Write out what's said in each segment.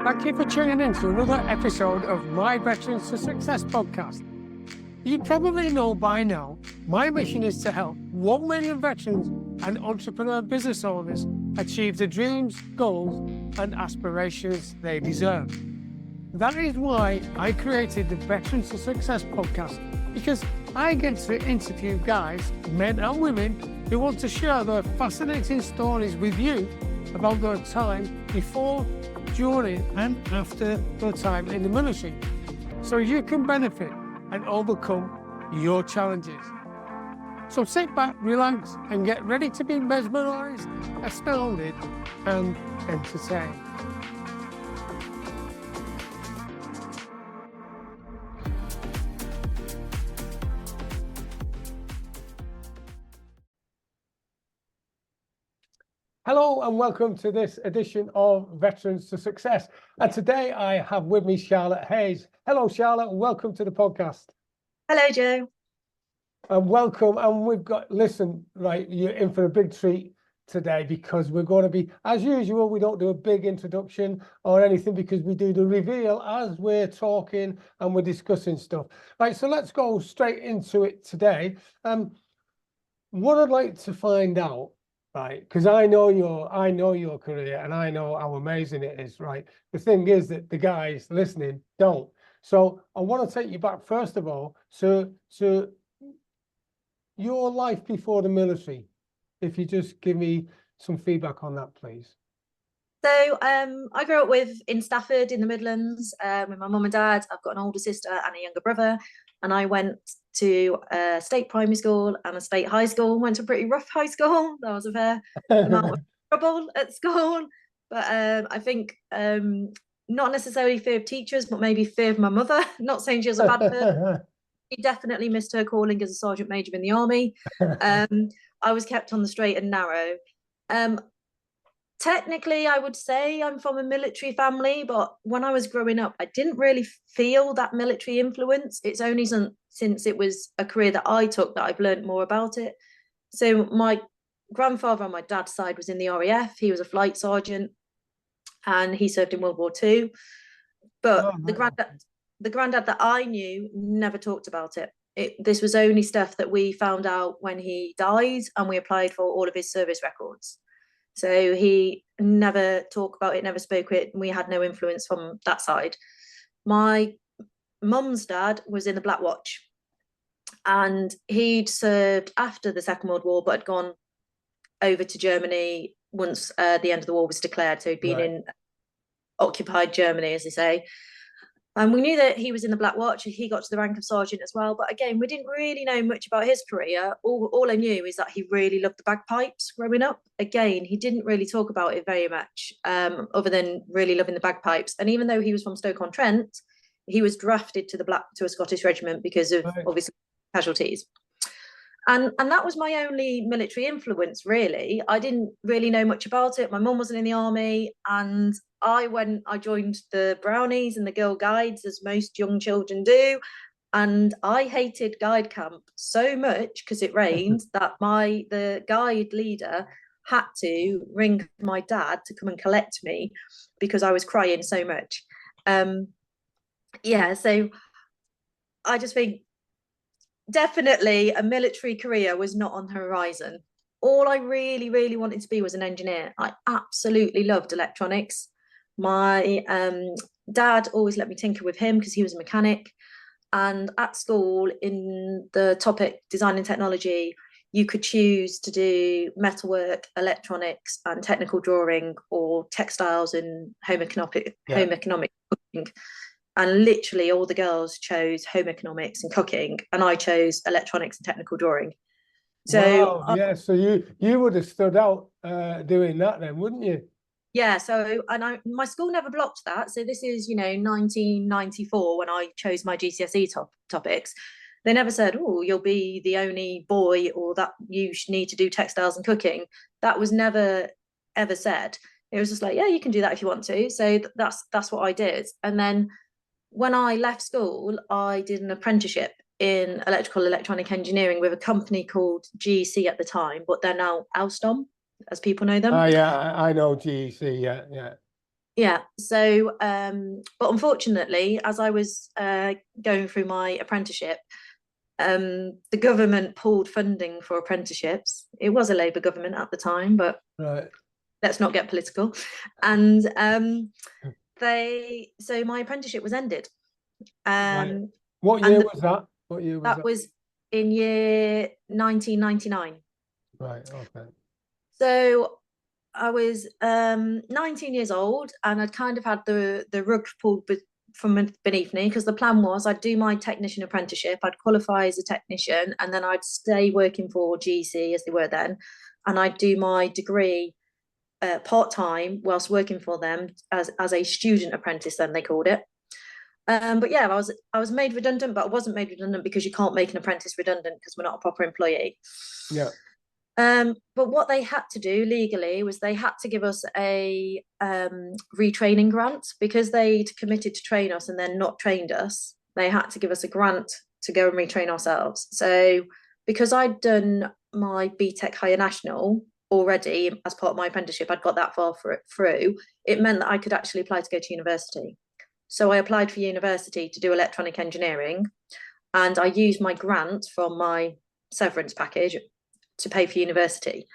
Thank you for tuning in to another episode of my Veterans to Success podcast. You probably know by now, my mission is to help 1 million veterans and entrepreneur business owners achieve the dreams, goals, and aspirations they deserve. That is why I created the Veterans to Success podcast, because I get to interview guys, men and women, who want to share their fascinating stories with you about their time before, during and after their time in the military, so you can benefit and overcome your challenges. So sit back, relax, and get ready to be mesmerized, astounded, and entertained. Hello and welcome to this edition of Veterans to Success. And today I have with me Charlotte Hayes. Hello, Charlotte, and welcome to the podcast. Hello, Joe. And welcome. And we've got, listen, right, you're in for a big treat today because we're going to be, as usual, we don't do a big introduction or anything because we do the reveal as we're talking and we're discussing stuff. Right, so let's go straight into it today. What I'd like to find out, right, because I know your career and I know how amazing it is, right? The thing is that the guys listening don't. So I want to take you back first of all to your life before the military. If you just give me some feedback on that, please. So I grew up in Stafford in the Midlands with my mum and dad. I've got an older sister and a younger brother, and I went to a state primary school and a state high school. Went to a pretty rough high school. There was a fair amount of trouble at school, but I think not necessarily fear of teachers, but maybe fear of my mother. Not saying she was a bad person. She definitely missed her calling as a sergeant major in the army. I was kept on the straight and narrow. Technically, I would say I'm from a military family, but when I was growing up, I didn't really feel that military influence. It's only since it was a career that I took that I've learned more about it. So my grandfather on my dad's side was in the RAF. He was a flight sergeant and he served in World War II. But the granddad that I knew never talked about it. This was only stuff that we found out when he died and we applied for all of his service records. So he never talked about it, never spoke it, and we had no influence from that side. My mum's dad was in the Black Watch, and he'd served after the Second World War, but had gone over to Germany once the end of the war was declared. So he'd been in occupied Germany, as they say. And we knew that he was in the Black Watch. He got to the rank of sergeant as well. But again, we didn't really know much about his career. All I knew is that he really loved the bagpipes growing up. Again, he didn't really talk about it very much, other than really loving the bagpipes. And even though he was from Stoke-on-Trent, he was drafted to a Scottish regiment because of obviously casualties. And that was my only military influence, really. I didn't really know much about it. My mum wasn't in the army, and I joined the Brownies and the Girl Guides, as most young children do. And I hated guide camp so much because it rained that the guide leader had to ring my dad to come and collect me because I was crying so much. So I just think definitely a military career was not on the horizon. All I really, really wanted to be was an engineer. I absolutely loved electronics. My dad always let me tinker with him because he was a mechanic. And at school, in the topic design and technology, you could choose to do metalwork, electronics, and technical drawing, or textiles and home economic cooking. And literally all the girls chose home economics and cooking, and I chose electronics and technical drawing. So so you would have stood out doing that then, wouldn't you? Yeah, so my school never blocked that. So this is 1994 when I chose my GCSE topics. They never said, oh, you'll be the only boy, or that you need to do textiles and cooking. That was never ever said. It was just like, yeah, you can do that if you want to. So that's what I did. And then when I left school, I did an apprenticeship in electrical electronic engineering with a company called GEC at the time, but they're now Alstom, as people know them. Yeah, I know GEC, yeah. Yeah. So, but unfortunately, as I was going through my apprenticeship, the government pulled funding for apprenticeships. It was a Labour government at the time, but Right. let's not get political. And so my apprenticeship was ended. Right. Um, What and year was that? What year was that that? was in year 1999. Right. Okay. So I was 19 years old, and I'd kind of had the rug pulled from beneath me, because the plan was I'd do my technician apprenticeship, I'd qualify as a technician, and then I'd stay working for GC, as they were then, and I'd do my degree part time whilst working for them as a student apprentice. Then they called it. But yeah, I was made redundant, but I wasn't made redundant because you can't make an apprentice redundant because we're not a proper employee. Yeah. But what they had to do legally was they had to give us a retraining grant, because they'd committed to train us and then not trained us. They had to give us a grant to go and retrain ourselves. So because I'd done my BTEC Higher National already as part of my apprenticeship, I'd got that far through. It meant that I could actually apply to go to university. So I applied for university to do electronic engineering, and I used my grant from my severance package to pay for university.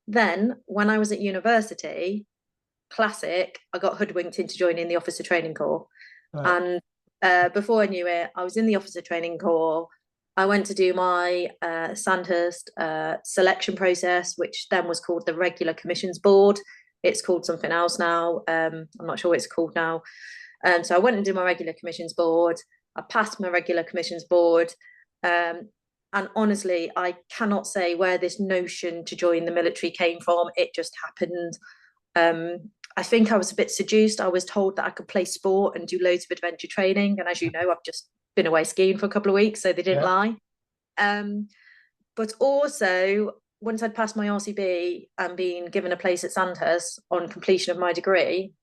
Then, when I was at university, classic, I got hoodwinked into joining the Officer Training Corps. Right. And before I knew it, I was in the Officer Training Corps. I went to do my Sandhurst selection process, which then was called the Regular Commissions Board. It's called something else now. I'm not sure what it's called now. So I went and did my Regular Commissions Board. I passed my Regular Commissions Board. And honestly, I cannot say where this notion to join the military came from. It just happened. I think I was a bit seduced. I was told that I could play sport and do loads of adventure training. And as you know, I've just been away skiing for a couple of weeks, so they didn't Yeah. lie. But also, once I'd passed my RCB and been given a place at Sandhurst on completion of my degree,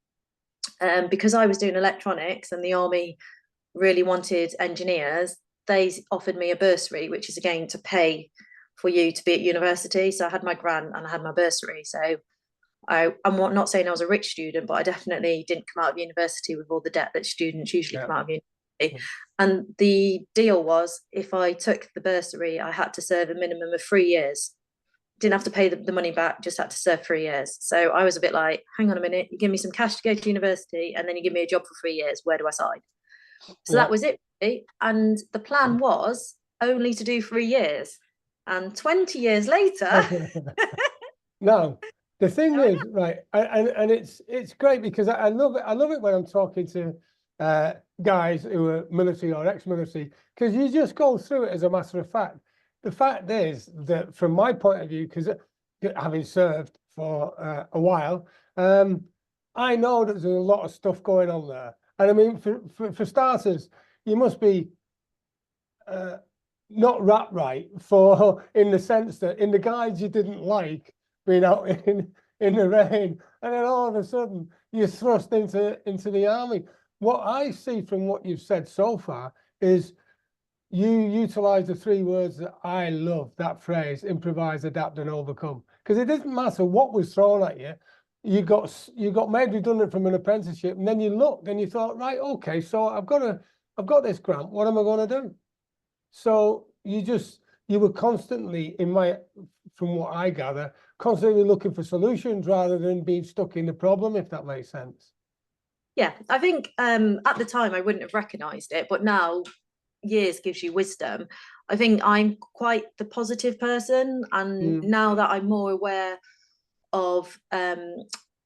because I was doing electronics and the army really wanted engineers, they offered me a bursary, which is again to pay for you to be at university. So I had my grant and I had my bursary. So I'm not saying I was a rich student, but I definitely didn't come out of university with all the debt that students usually come out of university. And the deal was, if I took the bursary, I had to serve a minimum of 3 years. Didn't have to pay the money back, just had to serve 3 years. So I was a bit like, hang on a minute, you give me some cash to go to university and then you give me a job for 3 years. Where do I sign? So that was it. Really. And the plan was only to do 3 years. And 20 years later. No, the thing is, right, and it's great because I love it. I love it when I'm talking to guys who are military or ex-military, because you just go through it as a matter of fact. The fact is that from my point of view, because having served for a while, I know that there's a lot of stuff going on there. And I mean, for starters, you must be not right for, in the sense that in the guides you didn't like being out in the rain, and then all of a sudden you're thrust into the army. What I see from what you've said so far is you utilize the three words that I love, that phrase: improvise, adapt, and overcome. Because it doesn't matter what was thrown at you. You got made redundant from an apprenticeship, and then you looked and you thought, right, okay, so I've got this grant. What am I going to do? So you were constantly, from what I gather, constantly looking for solutions rather than being stuck in the problem, if that makes sense. Yeah, I think at the time I wouldn't have recognised it, but now years gives you wisdom. I think I'm quite the positive person, and now that I'm more aware of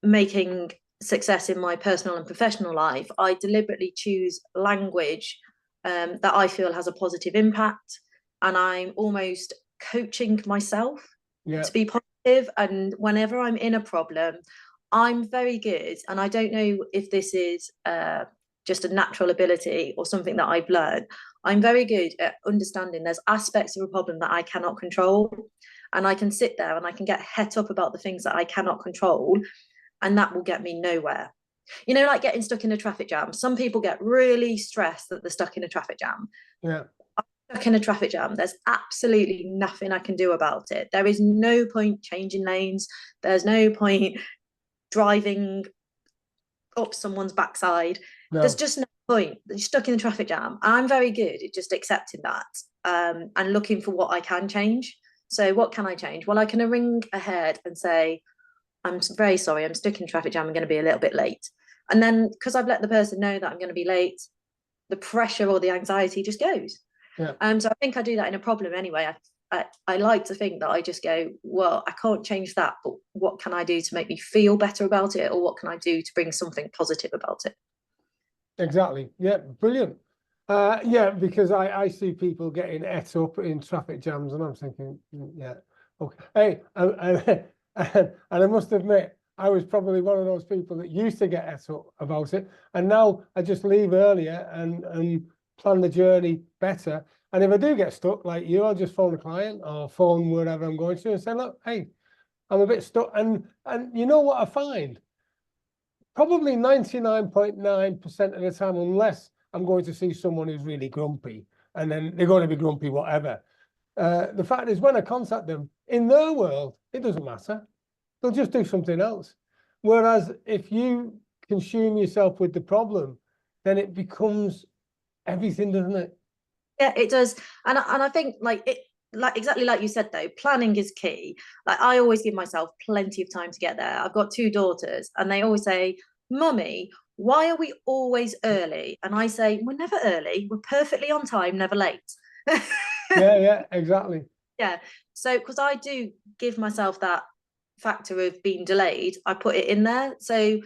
making success in my personal and professional life, I deliberately choose language that I feel has a positive impact, and I'm almost coaching myself to be positive. And whenever I'm in a problem, I'm very good, and I don't know if this is just a natural ability or something that I've learned. I'm very good at understanding there's aspects of a problem that I cannot control, and I can sit there and I can get het up about the things that I cannot control, and that will get me nowhere. You know, like getting stuck in a traffic jam. Some people get really stressed that they're stuck in a traffic jam. Yeah. I'm stuck in a traffic jam. There's absolutely nothing I can do about it. There is no point changing lanes. There's no point driving up someone's backside. There's No. just no point. You're stuck in the traffic jam. I'm very good at just accepting that, and looking for what I can change. So what can I change? Well, I can ring ahead and say, I'm very sorry, I'm stuck in traffic jam, I'm going to be a little bit late. And then because I've let the person know that I'm going to be late, the pressure or the anxiety just goes. Yeah. So I think I do that in a problem anyway. I like to think that I just go, well, I can't change that, but what can I do to make me feel better about it? Or what can I do to bring something positive about it? Exactly. Yeah, brilliant. Yeah, because I see people getting et up in traffic jams, and I'm thinking, yeah, okay. Hey, and I must admit, I was probably one of those people that used to get et up about it, and now I just leave earlier and plan the journey better. And if I do get stuck, like you, I'll just phone a client or phone wherever I'm going to and say, look, hey, I'm a bit stuck. And you know what I find? Probably 99.9% of the time, unless I'm going to see someone who's really grumpy, and then they're going to be grumpy, whatever. The fact is, when I contact them, in their world, it doesn't matter. They'll just do something else. Whereas if you consume yourself with the problem, then it becomes everything, doesn't it? Yeah, it does. And I think like exactly like you said though, planning is key. Like I always give myself plenty of time to get there. I've got two daughters and they always say, Mummy, why are we always early? And I say, we're never early, we're perfectly on time, never late. Yeah, exactly. Yeah. So because I do give myself that factor of being delayed, I put it in there. So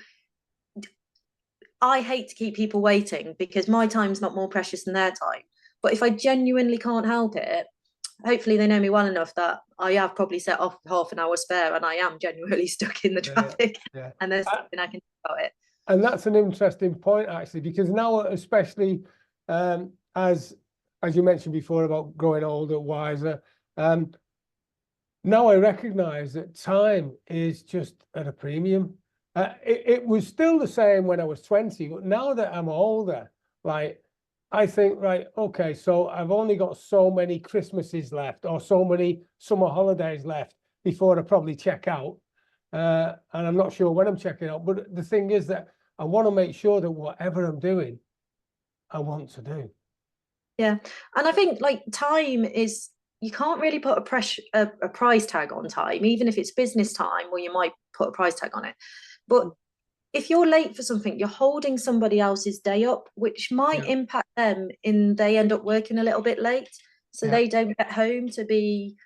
I hate to keep people waiting because my time's not more precious than their time. But if I genuinely can't help it, hopefully they know me well enough that I have probably set off half an hour spare and I am genuinely stuck in the traffic, Yeah. and there's something I can do about it. And that's an interesting point, actually, because now, especially as you mentioned before about growing older, wiser, now I recognize that time is just at a premium. It was still the same when I was 20, but now that I'm older, like I think, right, okay, so I've only got so many Christmases left or so many summer holidays left before I probably check out. And I'm not sure when I'm checking out, but the thing is that I want to make sure that whatever I'm doing, I want to do. Yeah. And I think like time is, you can't really put a price tag on time, even if it's business time, or you might put a price tag on it. But if you're late for something, you're holding somebody else's day up, which might impact them in they end up working a little bit late. So they don't get home to be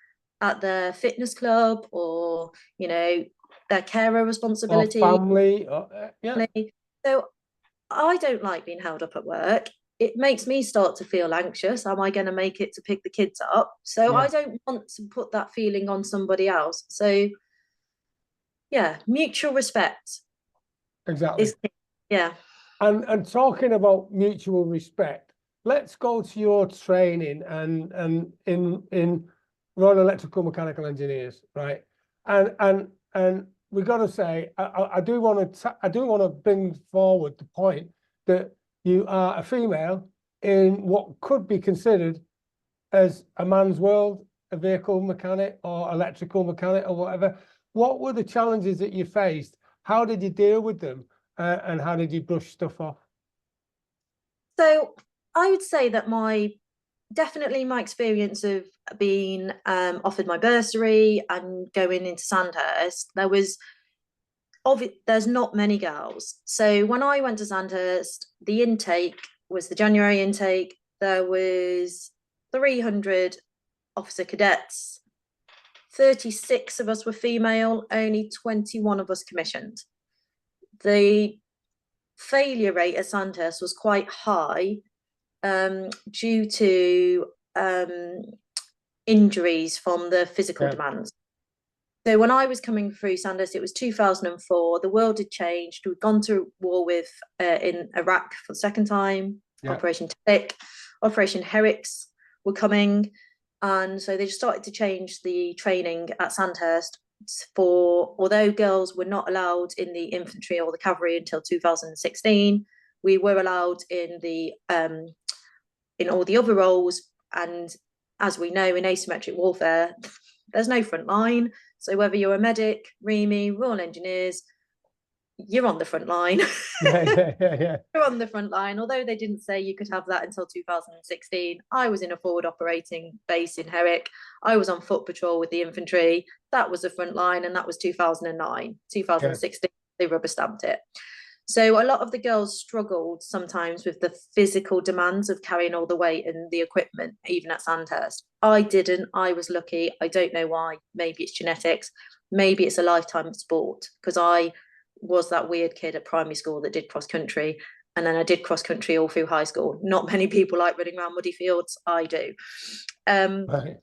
at their fitness club or, their carer responsibility. Or family. So I don't like being held up at work. It makes me start to feel anxious. Am I going to make it to pick the kids up? So I don't want to put that feeling on somebody else. So yeah, mutual respect. Exactly. Yeah. And talking about mutual respect, let's go to your training and in Royal Electrical Mechanical Engineers, right? And we got to say, I do want to bring forward the point that you are a female in what could be considered as a man's world, a vehicle mechanic or electrical mechanic or whatever. What were the challenges that you faced? How did you deal with them? And how did you brush stuff off? So I would say that definitely my experience of being offered my bursary and going into Sandhurst, there's not many girls. So when I went to Sandhurst, the intake was the January intake. There was 300 officer cadets. 36 of us were female, only 21 of us commissioned. The failure rate at Sandhurst was quite high due to injuries from the physical demands. So when I was coming through Sandhurst, it was 2004. The world had changed. We'd gone to war with in Iraq for the second time. Operation Talik, Operation Herrick's were coming. And so they just started to change the training at Sandhurst although girls were not allowed in the infantry or the cavalry until 2016, we were allowed in all the other roles. And as we know, in asymmetric warfare, there's no front line. So whether you're a medic, REME, Royal Engineers, you're on the front line. Yeah. You're on the front line. Although they didn't say you could have that until 2016, I was in a forward operating base in Herrick. I was on foot patrol with the infantry. That was the front line, and that was 2009. 2016, they rubber stamped it. So a lot of the girls struggled sometimes with the physical demands of carrying all the weight and the equipment, even at Sandhurst. I didn't. I was lucky. I don't know why. Maybe it's genetics. Maybe it's a lifetime of sport, because I was that weird kid at primary school that did cross country. And then I did cross country all through high school. Not many people like running around muddy fields. I do. Right.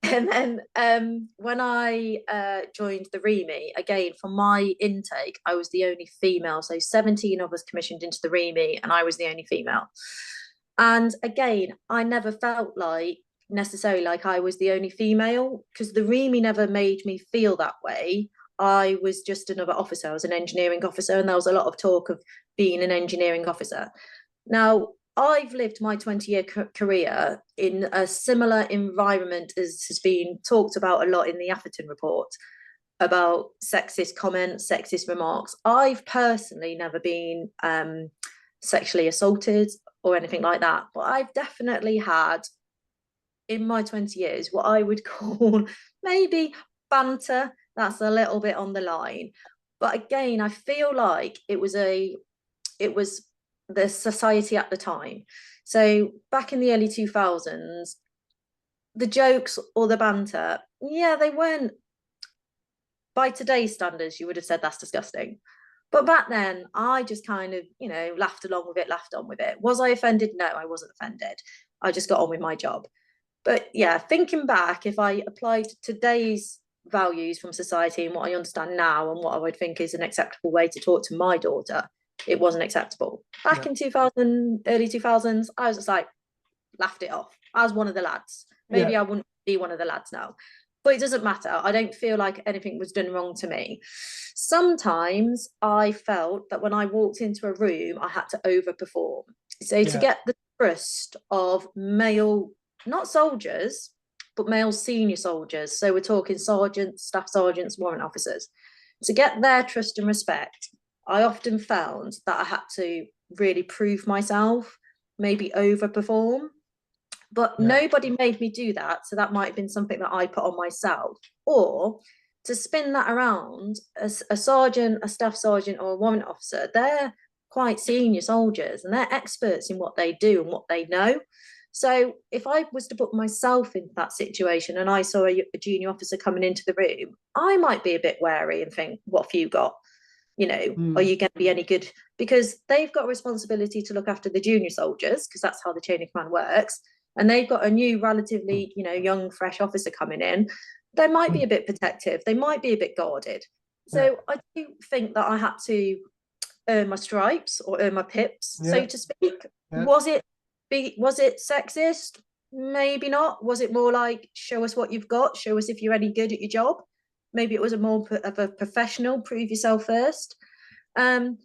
And then when I joined the REME, again, for my intake, I was the only female. So 17 of us commissioned into the REME, and I was the only female. And again, I never felt like necessarily like I was the only female, because the REME never made me feel that way. I was just another officer. I was an engineering officer, and there was a lot of talk of being an engineering officer. Now, I've lived my 20-year career in a similar environment as has been talked about a lot in the Atherton report about sexist comments, sexist remarks. I've personally never been sexually assaulted or anything like that, but I've definitely had in my 20 years what I would call maybe banter. That's a little bit on the line. But again, I feel like it was the society at the time. So back in the early 2000s, the jokes or the banter, yeah, they weren't, by today's standards, you would have said that's disgusting. But back then, I just kind of, laughed along with it, laughed on with it. Was I offended? No, I wasn't offended. I just got on with my job. But yeah, thinking back, if I applied today's values from society and what I understand now and what I would think is an acceptable way to talk to my daughter, it wasn't acceptable. Back in 2000, early 2000s, I was just like, laughed it off. I was one of the lads. Maybe I wouldn't be one of the lads now, but it doesn't matter. I don't feel like anything was done wrong to me. Sometimes I felt that when I walked into a room, I had to overperform. So to get the trust of male, not soldiers, but male senior soldiers. So we're talking sergeants, staff sergeants, warrant officers. To get their trust and respect, I often found that I had to really prove myself, maybe overperform. But nobody made me do that. So that might have been something that I put on myself. Or to spin that around, a sergeant, a staff sergeant, or a warrant officer, they're quite senior soldiers and they're experts in what they do and what they know. So if I was to put myself in that situation and I saw a junior officer coming into the room, I might be a bit wary and think, what have you got? Are you going to be any good? Because they've got a responsibility to look after the junior soldiers, because that's how the chain of command works. And they've got a new, relatively, young, fresh officer coming in. They might be a bit protective. They might be a bit guarded. So I do think that I had to earn my stripes or earn my pips, so to speak. Was it sexist? Maybe not. Was it more like, show us what you've got, show us if you're any good at your job? Maybe it was a more of a professional, prove yourself first. In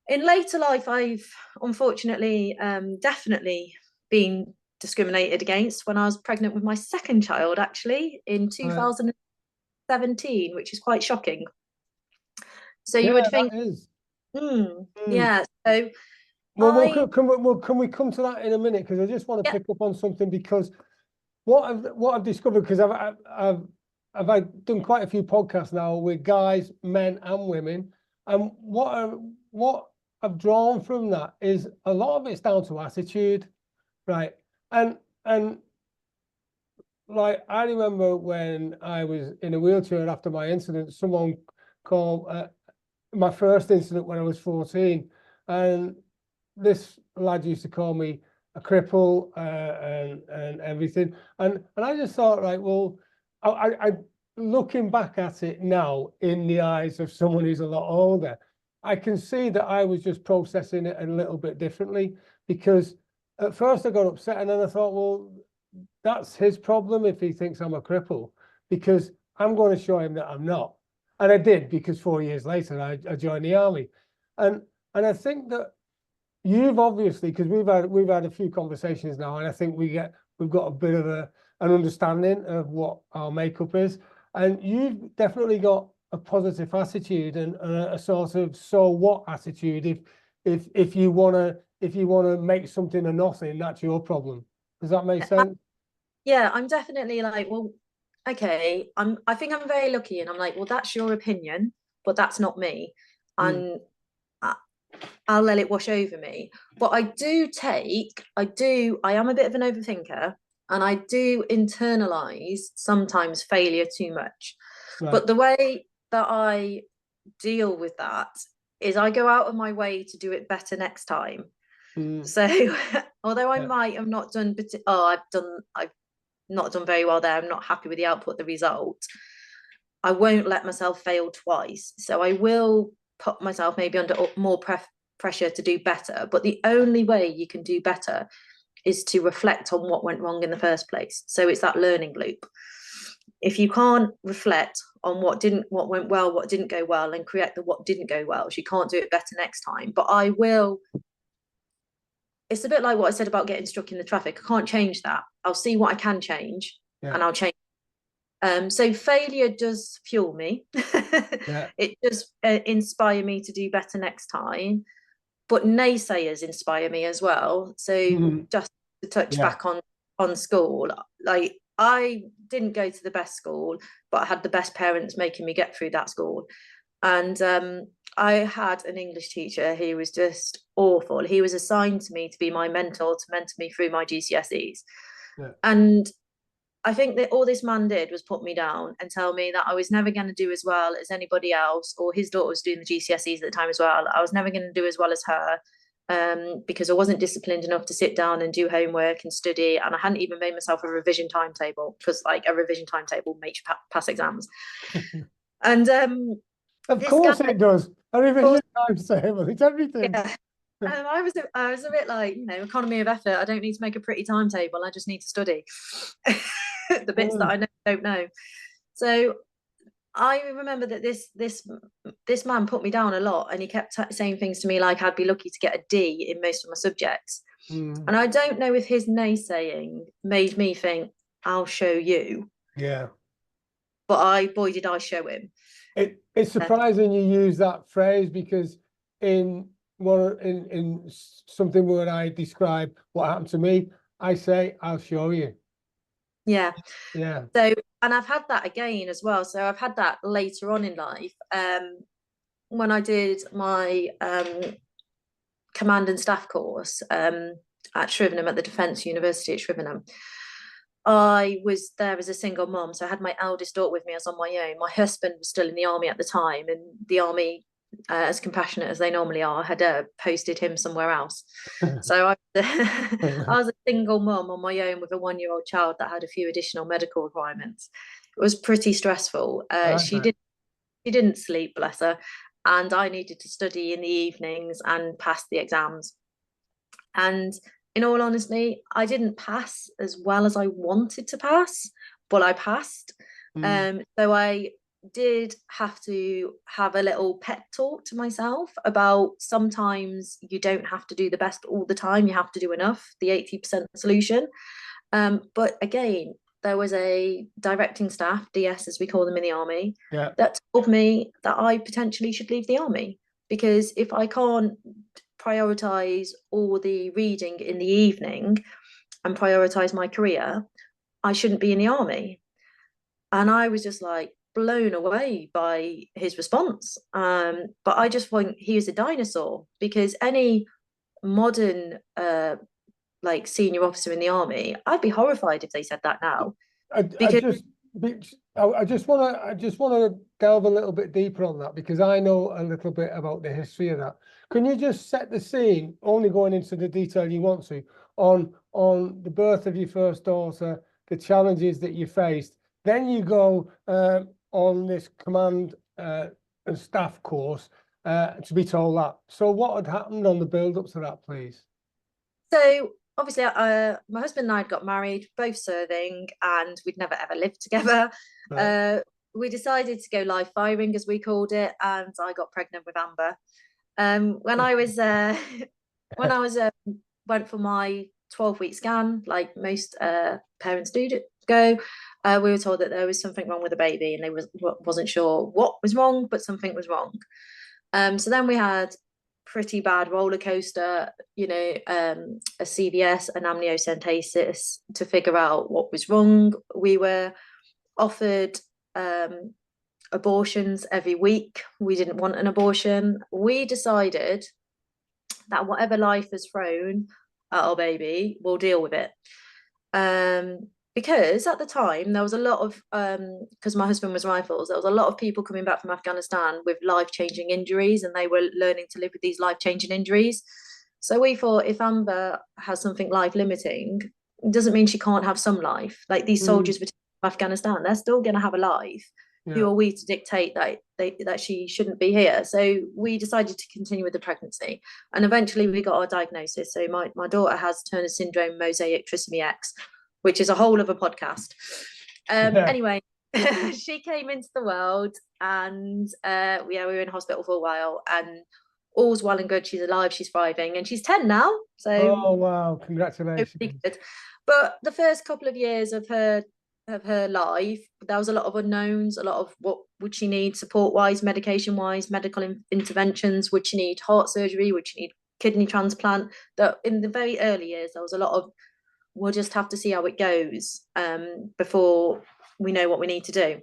later life, I've unfortunately definitely been discriminated against when I was pregnant with my second child, actually, in 2017, which is quite shocking. So you would think, yeah. So can we come to that in a minute? Because I just want to pick up on something, because what I've discovered, because I've done quite a few podcasts now with guys, men and women, and what I've drawn from that is a lot of it's down to attitude, right? And like, I remember when I was in a wheelchair after my incident, someone called my first incident when I was 14, and this lad used to call me a cripple and everything, and I just thought, right, well, I looking back at it now in the eyes of someone who's a lot older, I can see that I was just processing it a little bit differently, because at first I got upset, and then I thought, well, that's his problem if he thinks I'm a cripple, because I'm going to show him that I'm not. And I did, because 4 years later I joined the army. And I think that you've obviously, because we've had a few conversations now, and I think we've got a bit of an understanding of what our makeup is, and you've definitely got a positive attitude and a sort of so what attitude. If you wanna make something a nothing, that's your problem. Does that make sense? Yeah, I'm definitely like, well, okay, I think I'm very lucky, and I'm like, well, that's your opinion, but that's not me. Mm, And I'll let it wash over me. But I am a bit of an overthinker, and I do internalize sometimes failure too much. right. But the way that I deal with that is I go out of my way to do it better next time. Mm, So although I yeah. might have not done, I've not done very well there, I'm not happy with the output, the result, I won't let myself fail twice. So I will put myself maybe under more pressure to do better. But the only way you can do better is to reflect on what went wrong in the first place. So it's that learning loop. If you can't reflect on what went well, what didn't go well, and correct the what didn't go well, you can't do it better next time. But I will. It's a bit like what I said about getting stuck in the traffic. I can't change that. I'll see what I can change, Yeah. and I'll change. So failure does fuel me. Yeah. It does inspire me to do better next time. But naysayers inspire me as well. So Mhm. just to touch Yeah. back on school, like I didn't go to the best school, but I had the best parents making me get through that school. And I had an English teacher who was just awful. He was assigned to me to be my mentor, to mentor me through my GCSEs. Yeah. And I think that all this man did was put me down and tell me that I was never going to do as well as anybody else, or his daughter was doing the GCSEs at the time as well. I was never going to do as well as her, because I wasn't disciplined enough to sit down and do homework and study. And I hadn't even made myself a revision timetable, because like a revision timetable makes you pass exams. And Of this guy, course it does. A of course, revision timetable, it's everything. yeah. I was a bit like, economy of effort. I don't need to make a pretty timetable. I just need to study the bits that Mm, I don't know. So I remember that this man put me down a lot, and he kept saying things to me like I'd be lucky to get a D in most of my subjects. mm, And I don't know if his naysaying made me think, I'll show you. yeah. But boy, did I show him. It's Uh, surprising you use that phrase, because in something where I describe what happened to me, I say, I'll show you. yeah. Yeah. So, and I've had that again as well. So I've had that later on in life. When I did my command and staff course at Shrivenham, at the Defence University at Shrivenham, I was there as a single mom. So I had my eldest daughter with me. I was on my own. My husband was still in the army at the time, and the army, as compassionate as they normally are, had posted him somewhere else. So I was a single mom on my own with a 1-year-old child that had a few additional medical requirements. It was pretty stressful. I bet. She didn't sleep, bless her, and I needed to study in the evenings and pass the exams. And in all honesty, I didn't pass as well as I wanted to pass, but I passed. Mm, So I did have to have a little pep talk to myself about sometimes you don't have to do the best all the time. You have to do enough, the 80% solution. But again, there was a directing staff, DS as we call them in the army, yeah. that told me that I potentially should leave the army, because if I can't prioritize all the reading in the evening and prioritize my career, I shouldn't be in the army. And I was just like blown away by his response. But I just think he is a dinosaur, because any modern like senior officer in the army, I'd be horrified if they said that now. I Because just, I just want to delve a little bit deeper on that, because I know a little bit about the history of that. Can you just set the scene, only going into the detail you want to, on the birth of your first daughter, the challenges that you faced, then you go on this command and staff course to be told that. So what had happened on the build up to that, please? so obviously my husband and I had got married, both serving, and we'd never ever lived together. Right. We decided to go live firing, as we called it, and I got pregnant with Amber. When I was when I was went for my 12-week scan, like most parents do go, We were told that there was something wrong with the baby, and wasn't sure what was wrong, but something was wrong. So then we had pretty bad roller coaster, a CVS, an amniocentesis to figure out what was wrong. We were offered abortions every week. We didn't want an abortion. We decided that whatever life has thrown at our baby, we'll deal with it. Because at the time there was a lot of because my husband was rifles, there was a lot of people coming back from Afghanistan with life-changing injuries, and they were learning to live with these life-changing injuries. So we thought, if Amber has something life-limiting, it doesn't mean she can't have some life. Like these soldiers from Afghanistan, they're still going to have a life. Who are we to dictate that she shouldn't be here? So we decided to continue with the pregnancy, and eventually we got our diagnosis. So my daughter has Turner syndrome, mosaic trisomy X, which is a whole other podcast. Anyway, she came into the world, and we were in hospital for a while, and all's well and good. She's alive, she's thriving, and she's 10 now. So oh wow, congratulations. Good. But the first couple of years of her life, there was a lot of unknowns, a lot of what would she need support wise, medication wise, medical interventions. Would she need heart surgery? Would she need kidney transplant? That in the very early years there was a lot of, we'll just have to see how it goes before we know what we need to do.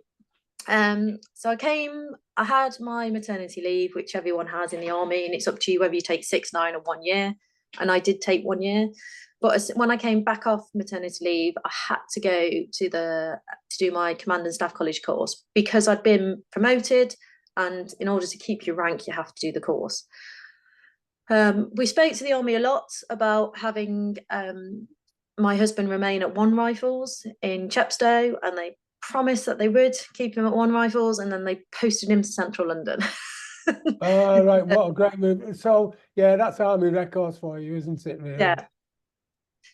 So I had my maternity leave, which everyone has in the army, and it's up to you whether you take 6, 9 or 1 year. And I did take 1 year. But when I came back off maternity leave, I had to go to do my command and staff college course, because I'd been promoted, and in order to keep your rank, you have to do the course. We spoke to the army a lot about having my husband remain at One Rifles in Chepstow, and they promised that they would keep him at One Rifles, and then they posted him to central London. Right, what a great move. So yeah, that's army records for you, isn't it, really? Yeah.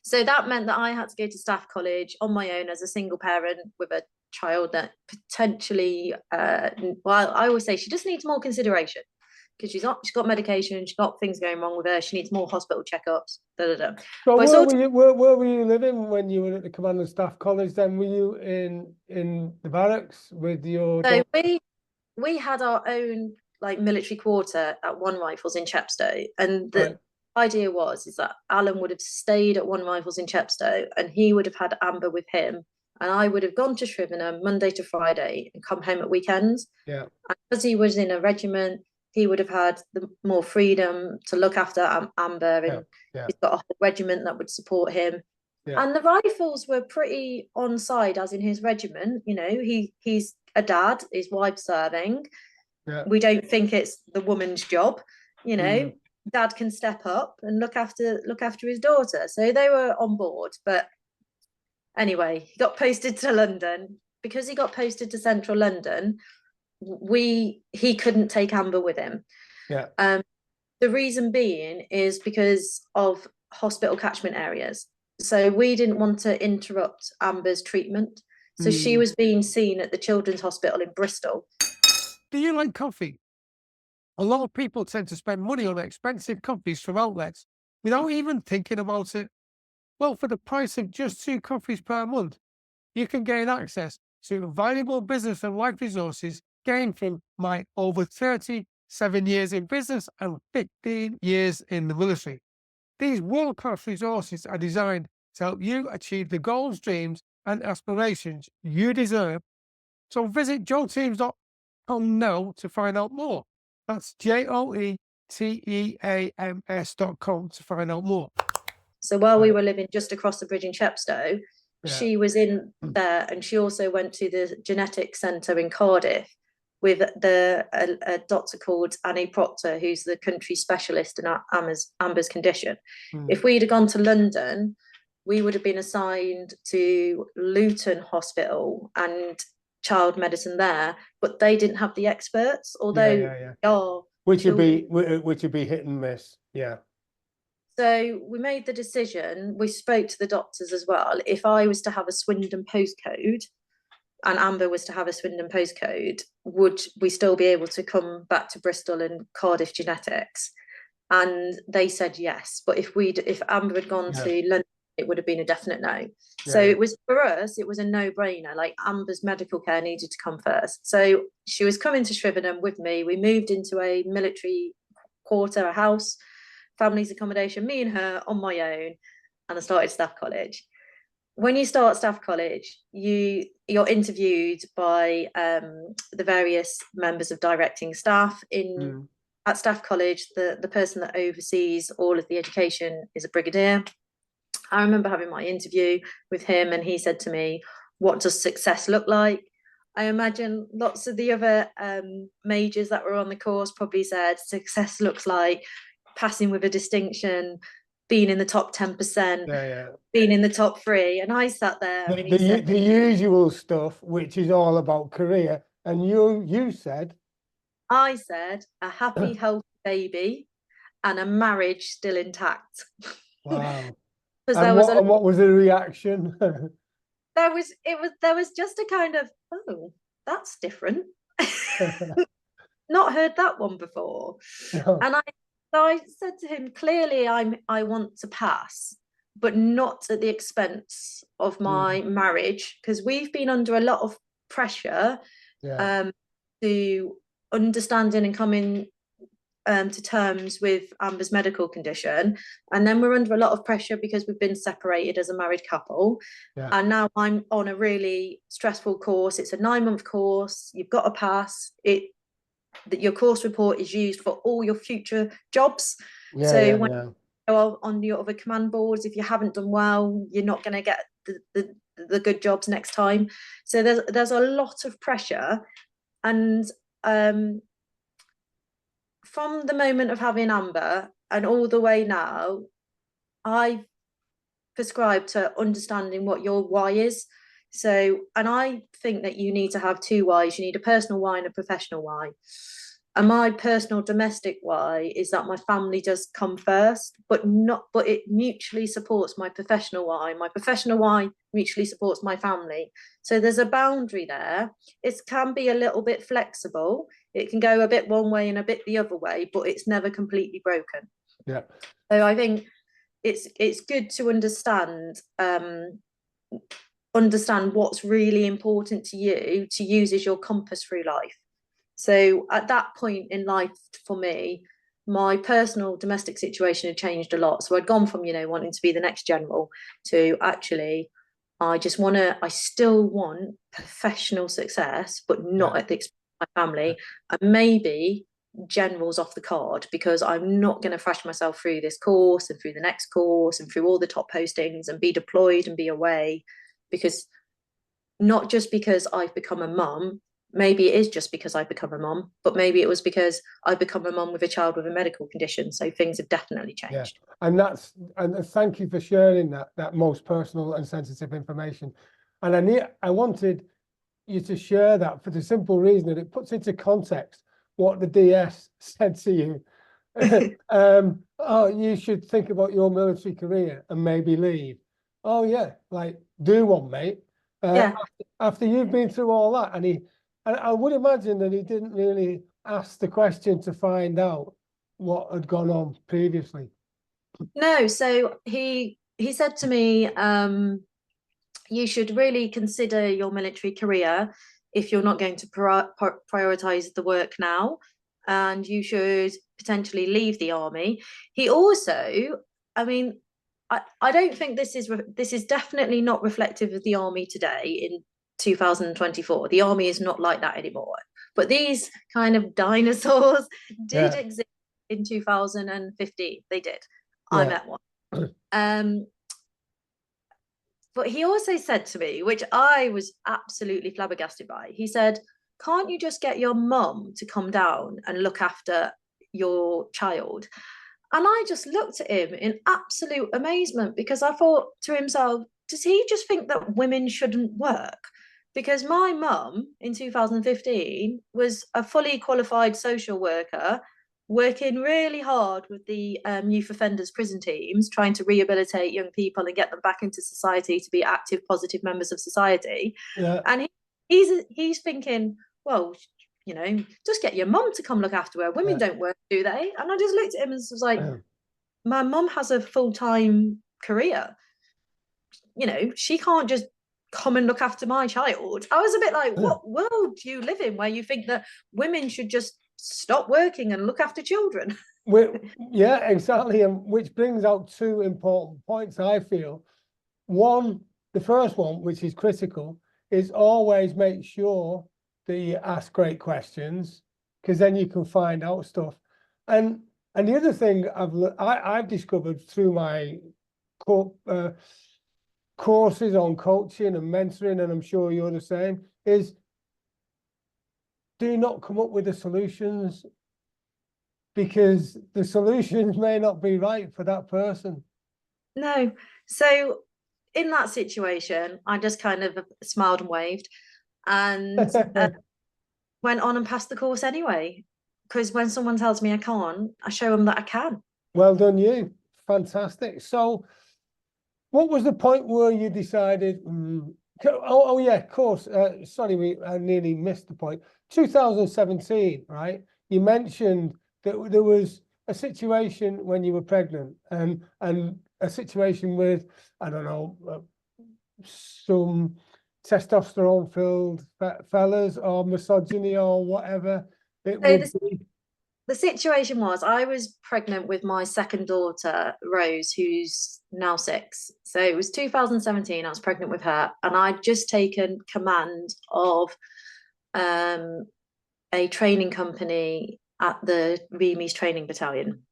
So that meant that I had to go to staff college on my own as a single parent with a child that potentially, well, I always say she just needs more consideration, because she's got medication, she's got things going wrong with her, she needs more hospital checkups. So where were you living when you were at the command and staff college then? Were you in the barracks with your so we had our own like military quarter at One Rifles in Chepstow, and the idea is that Alan would have stayed at One Rifles in Chepstow, and he would have had Amber with him, and I would have gone to Shrivenham Monday to Friday and come home at weekends. Yeah. And because he was in a regiment, he would have had more freedom to look after Amber, and he's got a whole regiment that would support him. Yeah. And the Rifles were pretty on side, as in his regiment. He's a dad, his wife's serving. Yeah. We don't think it's the woman's job. Dad can step up and look after his daughter. So they were on board. But anyway, he got posted to London. Because he got posted to central London, he couldn't take Amber with him. Yeah. The reason being is because of hospital catchment areas. So we didn't want to interrupt Amber's treatment. So she was being seen at the Children's Hospital in Bristol. Do you like coffee? A lot of people tend to spend money on expensive coffees from outlets without even thinking about it. Well, for the price of just 2 coffees per month, you can gain access to valuable business and life resources gained from my over 37 years in business and 15 years in the military. These world-class resources are designed to help you achieve the goals, dreams, and aspirations you deserve. So visit joeteams.com now to find out more. That's JOETEAMS.com to find out more. So while we were living just across the bridge in Chepstow, she was in there, and she also went to the genetics centre in Cardiff with a doctor called Annie Proctor, who's the country specialist in Amber's condition. If we'd have gone to London, we would have been assigned to Luton Hospital and child medicine there, but they didn't have the experts, although which would be hit and miss. So we made the decision, we spoke to the doctors as well, if I was to have a Swindon postcode and Amber was to have a Swindon postcode, would we still be able to come back to Bristol and Cardiff Genetics? And they said yes. But if Amber had gone to London it would have been a definite no. So Yeah. it was, for us, it was a no-brainer. Like, Amber's medical care needed to come first. So she was coming to Shrivenham with me. We moved into a military quarter, a house, family's accommodation, me and her on my own, and I started staff college. When you start staff college, you're interviewed by the various members of directing staff in at staff college. The person that oversees all of the education is a brigadier. I remember having my interview with him, and he said to me, "What does success look like?" I imagine lots of the other majors that were on the course probably said success looks like passing with a distinction, being in the top 10%, being in the top 3. And I sat there and he said, The usual stuff, which is all about career. And you said, I said, a happy, healthy baby and a marriage still intact. wow. Because And what was the reaction? there was just a kind of, oh, that's different. Not heard that one before. No. And I said to him, clearly I want to pass, but not at the expense of my marriage, because we've been under a lot of pressure to understanding and coming to terms with Amber's medical condition. And then we're under a lot of pressure because we've been separated as a married couple. Yeah. And now I'm on a really stressful course. It's a 9-month course. You've got to pass it. That your course report is used for all your future jobs. So when you go on your other command boards, if you haven't done well, you're not going to get the good jobs next time. So there's a lot of pressure. And from the moment of having Amber and all the way now, I've prescribed to understanding what your why is. So, and I think that you need to have 2 whys. You need a personal why and a professional why. And my personal domestic why is that my family does come first, but it mutually supports my professional why. My professional why mutually supports my family. So there's a boundary there. It can be a little bit flexible. It can go a bit one way and a bit the other way, but it's never completely broken. Yeah. So I think it's good to understand what's really important to you to use as your compass through life. So at that point in life for me, my personal domestic situation had changed a lot. So I'd gone from, wanting to be the next general to actually, I still want professional success, but not at the expense of my family. And maybe generals off the card, because I'm not going to thrash myself through this course and through the next course and through all the top postings and be deployed and be away, because not just because I've become a mum, maybe it is just because I've become a mum, but maybe it was because I've become a mum with a child with a medical condition. So things have definitely changed. Yeah. And thank you for sharing that most personal and sensitive information. And I wanted you to share that for the simple reason that it puts into context what the DS said to you. Oh, you should think about your military career and maybe leave. Oh yeah, like do one, mate. After you've been through all that, and I would imagine that he didn't really ask the question to find out what had gone on previously. No, so he said to me, you should really consider your military career if you're not going to prioritize the work now, and you should potentially leave the army. He also, I mean, I don't think this is definitely not reflective of the army today in 2024. The army is not like that anymore. But these kind of dinosaurs did exist in 2015. They did. I met one. But he also said to me, which I was absolutely flabbergasted by, he said, can't you just get your mum to come down and look after your child? And I just looked at him in absolute amazement, because I thought to himself, does he just think that women shouldn't work? Because my mum in 2015 was a fully qualified social worker, working really hard with the youth offenders prison teams, trying to rehabilitate young people and get them back into society to be active, positive members of society. And he's thinking, well, just get your mum to come look after her. Women don't work, do they? And I just looked at him and was like, my mum has a full-time career. you know, she can't just come and look after my child. I was a bit like, what world do you live in where you think that women should just stop working and look after children? Yeah, exactly. And which brings out two important points, I feel. One, the first one, which is critical, is always make sure that you ask great questions, because then you can find out stuff. And the other thing I've discovered through my courses on coaching and mentoring, and I'm sure you're the same, is do not come up with the solutions, because the solutions may not be right for that person. No. So in that situation, I just kind of smiled and waved and went on and passed the course anyway. Because when someone tells me I can't, I show them that I can. Well done, you. Fantastic. So what was the point where you decided, oh yeah, of course, sorry, I nearly missed the point. 2017, right? You mentioned that there was a situation when you were pregnant and a situation with, I don't know, some testosterone filled fellas or misogyny or whatever it So would be. the situation was I was pregnant with my second daughter, Rose, who's now 6. So it was 2017. I was pregnant with her, and I'd just taken command of a training company at the Remis training battalion.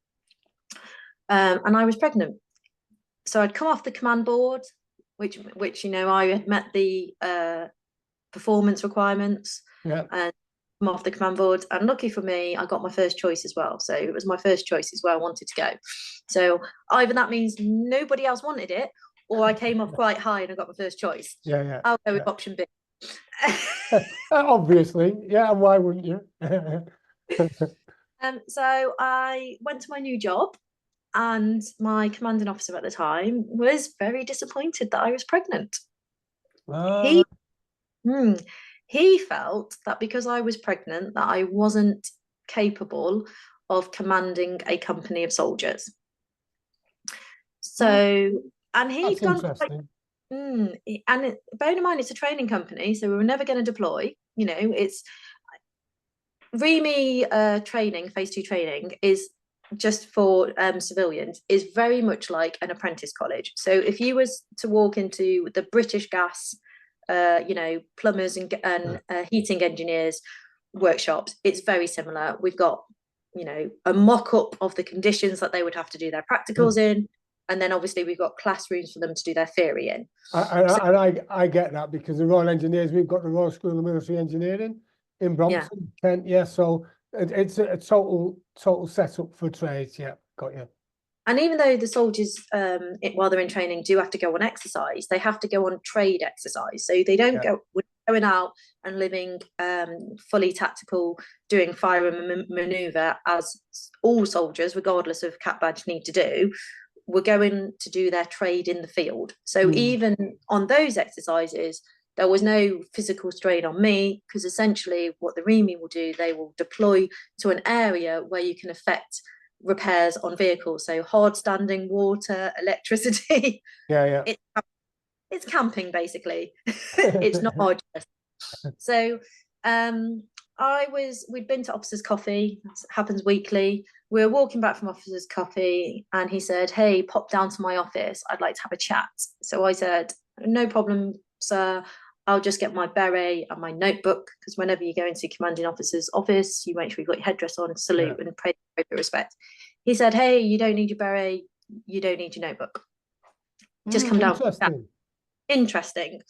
And I was pregnant. So I'd come off the command board, which you know, I had met the performance requirements. Yeah. And come off the command board, and lucky for me, I got my first choice as well. So it was my first choice is where I wanted to go. So either that means nobody else wanted it, or I came off quite high and I got my first choice. Yeah. I'll go with option B. Obviously, yeah, and why wouldn't you? So I went to my new job, and my commanding officer at the time was very disappointed that I was pregnant. He he felt that because I was pregnant, that I wasn't capable of commanding a company of soldiers. So, and he'd gone quite, and bearing in mind it's a training company, so we were never going to deploy. You know, it's REMI training, phase 2 training is just for civilians, is very much like an apprentice college. So if you was to walk into the British Gas you know, plumbers and heating engineers workshops, it's very similar. We've got, you know, a mock-up of the conditions that they would have to do their practicals in, and then obviously we've got classrooms for them to do their theory in. I get that, because the Royal Engineers, we've got the Royal School of Military Engineering in Brompton, Kent. Yeah, so it's a total setup for trades. Yeah, got you. And even though the soldiers, while they're in training, do have to go on exercise, they have to go on trade exercise. So they don't go going out and living fully tactical, doing fire and manoeuvre as all soldiers, regardless of cap badge, need to do. We're going to do their trade in the field. So even on those exercises, there was no physical strain on me, because essentially what the REMI will do, they will deploy to an area where you can affect repairs on vehicles, so hard standing, water, electricity. It's camping basically. It's not arduous. So we'd been to officers' coffee. It happens weekly. We were walking back from officers' coffee, and he said, "Hey, pop down to my office, I'd like to have a chat." So I said, "No problem, sir. I'll just get my beret and my notebook," because whenever you go into commanding officer's office, you make sure you've got your headdress on, salute and pay respect. He said, "Hey, you don't need your beret, you don't need your notebook. Just come down." Interesting.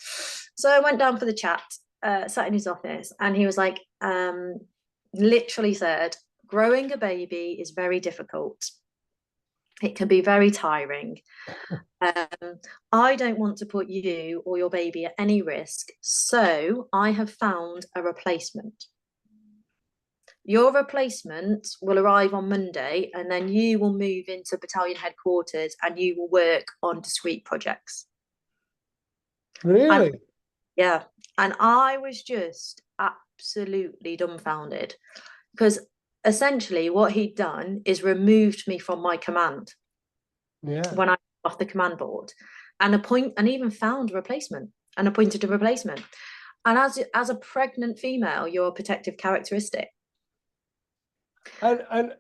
So I went down for the chat, sat in his office, and he was like, literally said, "Growing a baby is very difficult. It can be very tiring. I don't want to put you or your baby at any risk, so I have found a replacement. Your replacement will arrive on Monday, and then you will move into battalion headquarters and you will work on discrete projects." Really? Yeah. And I was just absolutely dumbfounded, because essentially what he'd done is removed me from my command when I was off the command board. and even found a replacement and appointed a replacement. And as a pregnant female, you're a protective characteristic. And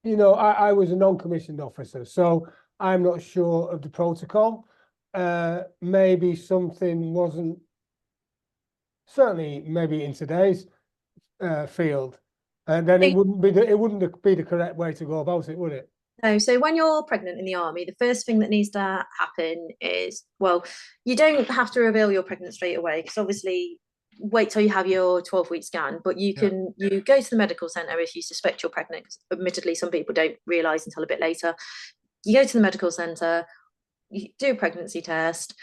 you know, I was a non-commissioned officer, so I'm not sure of the protocol. Maybe something wasn't, certainly maybe in today's field, and then it wouldn't be the correct way to go about it, would it? No, so when you're pregnant in the army, the first thing that needs to happen is, well, you don't have to reveal you're pregnant straight away, because obviously wait till you have your 12-week scan, but you go to the medical centre if you suspect you're pregnant, because admittedly some people don't realise until a bit later. You go to the medical centre, you do a pregnancy test,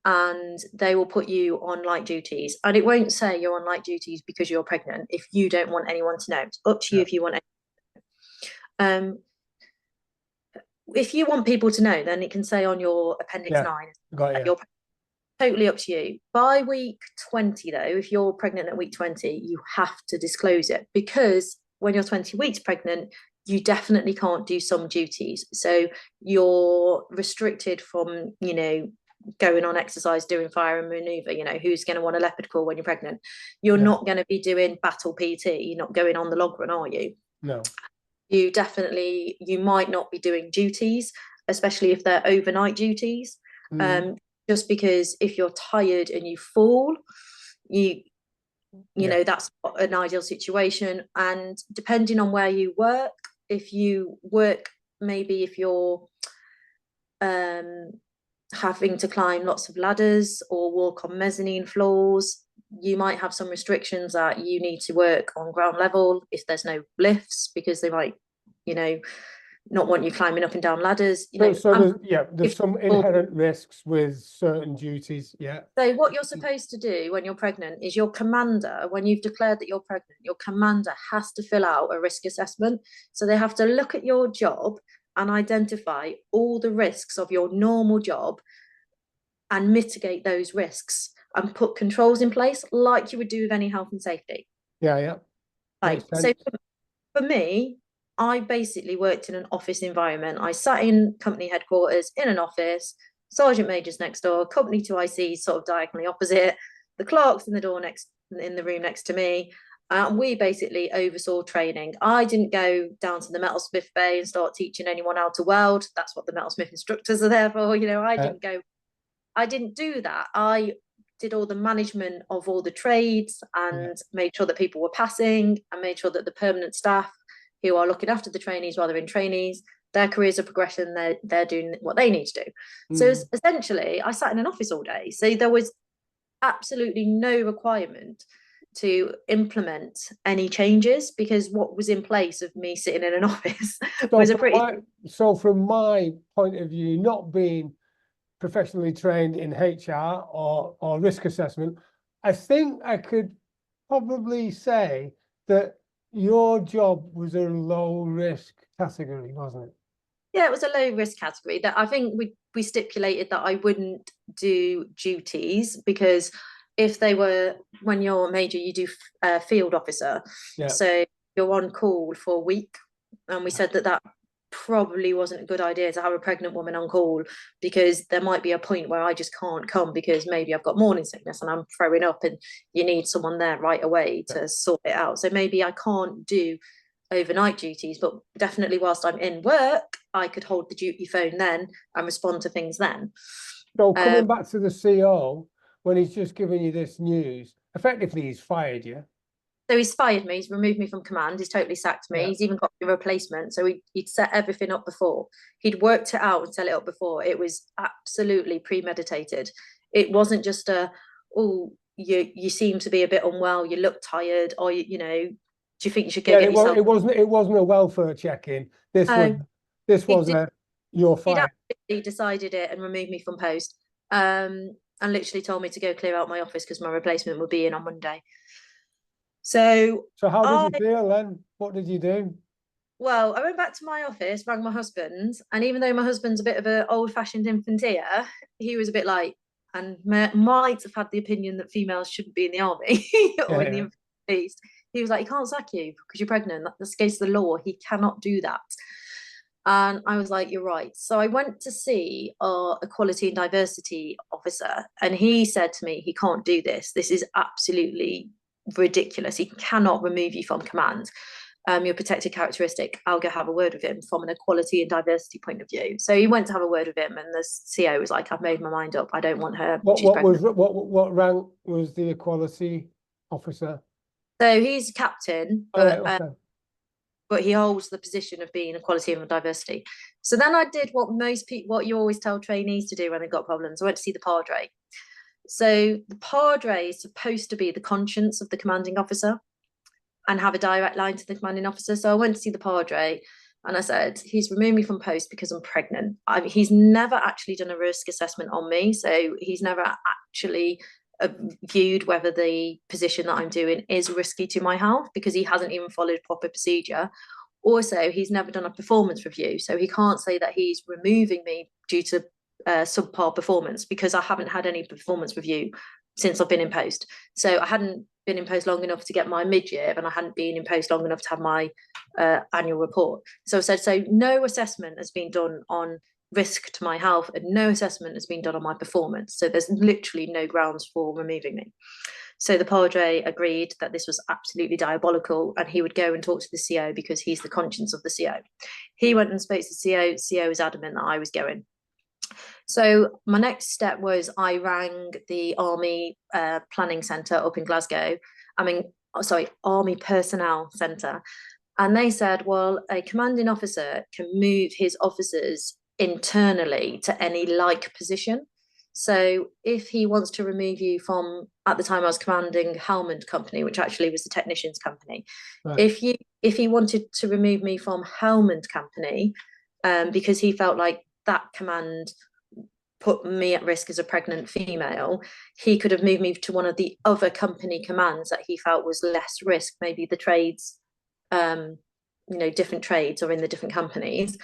and they will put you on light duties. And it won't say you're on light duties because you're pregnant if you don't want anyone to know. It's up to you if you want if you want people to know, then it can say on your appendix 9 that you're totally up to you. By week 20, though, if you're pregnant at week 20, you have to disclose it, because when you're 20 weeks pregnant, you definitely can't do some duties. So you're restricted from, you know, going on exercise, doing fire and maneuver. You know, who's going to want a leopard crawl when you're pregnant? You're not going to be doing battle PT. You're not going on the log run, are you? No. You might not be doing duties, especially if they're overnight duties. Just because if you're tired and you fall, you know, that's not an ideal situation. And depending on where you work, if you're having to climb lots of ladders or walk on mezzanine floors, you might have some restrictions that you need to work on ground level if there's no lifts, because they might, you know, not want you climbing up and down ladders. There's some inherent risks with certain duties. So what you're supposed to do when you're pregnant is your commander, when you've declared that you're pregnant, your commander has to fill out a risk assessment. So they have to look at your job and identify all the risks of your normal job and mitigate those risks and put controls in place like you would do with any health and safety. So for me, I basically worked in an office environment. I sat in company headquarters in an office, sergeant majors next door, company 2IC sort of diagonally opposite, the clerks in the room next to me. We basically oversaw training. I didn't go down to the metalsmith bay and start teaching anyone how to weld. That's what the metalsmith instructors are there for. You know, I didn't do that. I did all the management of all the trades and made sure that people were passing, and made sure that the permanent staff who are looking after the trainees while they're in trainees, their careers of progression, they're doing what they need to do. So essentially, I sat in an office all day. So there was absolutely no requirement to implement any changes, because what was in place of me sitting in an office was a pretty... So from my point of view, not being professionally trained in HR or risk assessment, I think I could probably say that your job was a low risk category, wasn't it? Yeah, it was a low risk category. That I think we stipulated that I wouldn't do duties, because if they were, when you're a major, you do field officer. So you're on call for a week. And we said that probably wasn't a good idea to have a pregnant woman on call, because there might be a point where I just can't come because maybe I've got morning sickness and I'm throwing up, and you need someone there right away to sort it out. So maybe I can't do overnight duties, but definitely whilst I'm in work, I could hold the duty phone then and respond to things then. So coming back to the CO, when he's just given you this news, effectively he's fired you. So he's fired me, he's removed me from command, he's totally sacked me, he's even got a replacement. So he'd set everything up before. He'd worked it out and set it up before. It was absolutely premeditated. It wasn't just you seem to be a bit unwell, you look tired, or you know, do you think you should go get yourself... It wasn't a welfare check-in. This was your fire. He decided it and removed me from post. And literally told me to go clear out my office because my replacement would be in on Monday. So how did you feel then? What did you do? Well, I went back to my office, rang my husband, and even though my husband's a bit of an old-fashioned infanteer, he was a bit like, and might have had the opinion that females shouldn't be in the army or in the police. He was like, he can't sack you because you're pregnant. That's against the law. He cannot do that. And I was like, you're right. So I went to see our equality and diversity officer, and he said to me, he can't do this. This is absolutely ridiculous. He cannot remove you from command. Your protected characteristic. I'll go have a word with him from an equality and diversity point of view. So he went to have a word with him, and the CO was like, I've made my mind up. I don't want her. She's pregnant. What rank was the equality officer? So he's captain, Oh, right, okay. but he holds the position of being equality and diversity. So then I did what most people, what you always tell trainees to do when they've got problems. I went to see the padre. So the padre is supposed to be the conscience of the commanding officer and have a direct line to the commanding officer. So I went to see the padre and I said, he's removed me from post because I'm pregnant. He's never actually done a risk assessment on me. So he's never actually viewed whether the position that I'm doing is risky to my health, because he hasn't even followed proper procedure. Also, he's never done a performance review. So he can't say that he's removing me due to subpar performance, because I haven't had any performance review since I've been in post. So I hadn't been in post long enough to get my mid-year, and I hadn't been in post long enough to have my annual report. So I said, so no assessment has been done on risk to my health, and no assessment has been done on my performance. So there's literally no grounds for removing me. So the padre agreed that this was absolutely diabolical, and he would go and talk to the CO because he's the conscience of the CO. He went and spoke to the CO. CO was adamant that I was going. So my next step was I rang the Army Planning Centre up in Glasgow. Army Personnel Centre. And they said, well, a commanding officer can move his officers internally to any like position. So if he wants to remove you from, at the time I was commanding Helmond Company, which actually was the technicians company. Right. If he wanted to remove me from Helmond Company, because he felt like that command put me at risk as a pregnant female, he could have moved me to one of the other company commands that he felt was less risk, maybe the trades, different trades or in the different companies.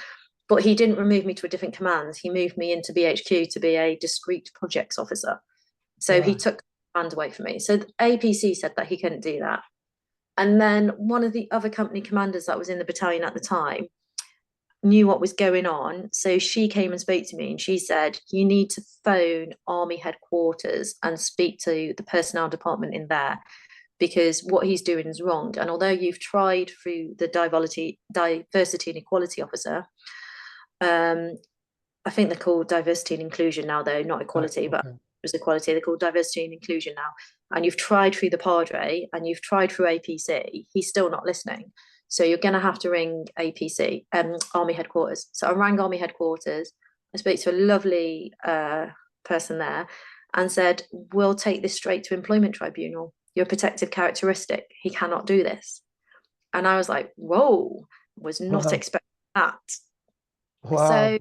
But he didn't remove me to a different command. He moved me into BHQ to be a discrete projects officer. So he took command away from me. So the APC said that he couldn't do that. And then one of the other company commanders that was in the battalion at the time knew what was going on. So she came and spoke to me, and she said, you need to phone Army headquarters and speak to the personnel department in there, because what he's doing is wrong. And although you've tried through the diversity and equality officer, I think they're called diversity and inclusion now, though, not equality, but it was equality. They're called diversity and inclusion now. And you've tried through the padre and you've tried through APC. He's still not listening. So you're going to have to ring APC, Army headquarters. So I rang Army headquarters. I spoke to a lovely person there and said, we'll take this straight to employment tribunal. Your protective characteristic. He cannot do this. And I was like, whoa, was not expecting that. Wow. So,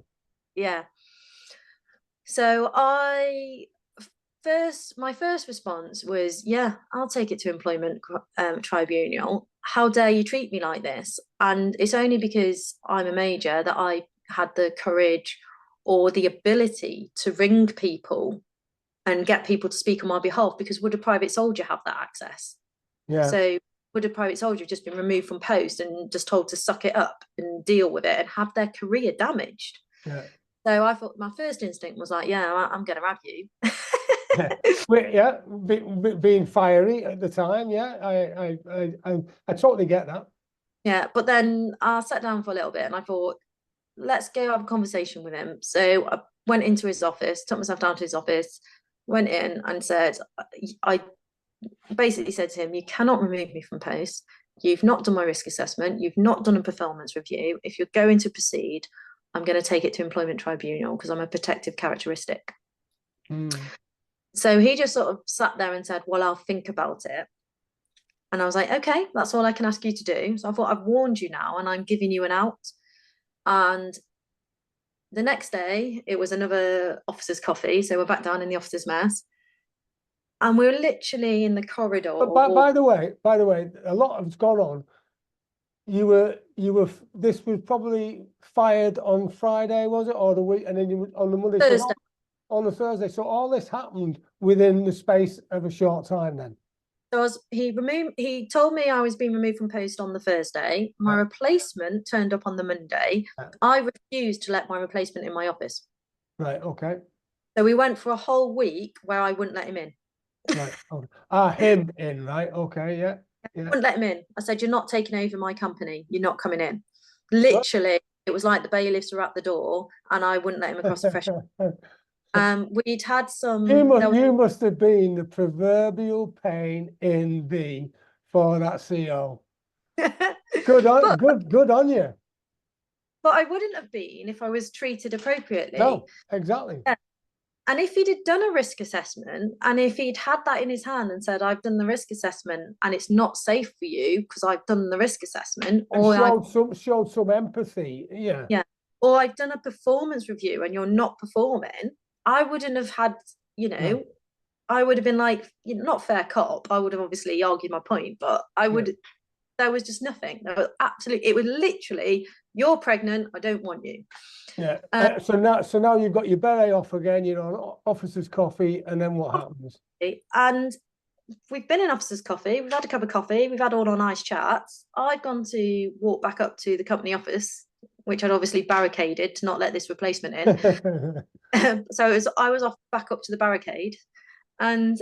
yeah. So my first response was, yeah, I'll take it to employment tribunal. How dare you treat me like this? And it's only because I'm a major that I had the courage or the ability to ring people and get people to speak on my behalf, because would a private soldier have that access? Yeah. So would a private soldier have just been removed from post and just told to suck it up and deal with it and have their career damaged? Yeah. So I thought, my first instinct was like, yeah, I'm going to have you. Being fiery at the time. Yeah, I totally get that. Yeah, but then I sat down for a little bit and I thought, let's go have a conversation with him. So I went into his office, took myself down to his office, went in and said, I basically said to him, you cannot remove me from post. You've not done my risk assessment. You've not done a performance review. If you're going to proceed, I'm going to take it to employment tribunal because I'm a protective characteristic. So he just sort of sat there and said, well, I'll think about it. And I was like, okay, that's all I can ask you to do. So I thought, I've warned you now and I'm giving you an out. And the next day it was another officer's coffee. So we're back down in the officer's mess. And we were literally in the corridor. But by the way, a lot has gone on. This was probably fired on Friday, was it? Or the week, and then you were on the Monday. Thursday. So on the Thursday. So all this happened within the space of a short time then. So he told me I was being removed from post on the Thursday. My replacement turned up on the Monday. I refused to let my replacement in my office. Right. Okay. So we went for a whole week where I wouldn't let him in. Right. Okay. Ah, him in. Right. Okay. Yeah. I Yeah. wouldn't let him in. I said, "You're not taking over my company. You're not coming in." Good. Literally, it was like the bailiffs were at the door, and I wouldn't let him across the threshold. We'd had some. You must have been the proverbial pain in the for that CO. Good on but good on you. but I wouldn't have been if I was treated appropriately. No, exactly. And if he'd done a risk assessment, and if he'd had that in his hand and said, "I've done the risk assessment and it's not safe for you because I've done the risk assessment," And or I've showed some empathy. Yeah. yeah, or I've done a performance review and you're not performing, I wouldn't have had, No. I would have been like, not fair cop. I would have obviously argued my point, but Yeah. there was just nothing. There was absolutely, it was literally, "You're pregnant, I don't want you." Yeah. So now you've got your beret off again, officer's coffee, and then what happens? And we've been in officers' coffee, we've had a cup of coffee, we've had all our nice chats. I've gone to walk back up to the company office, which I'd obviously barricaded to not let this replacement in. So I was off back up to the barricade, and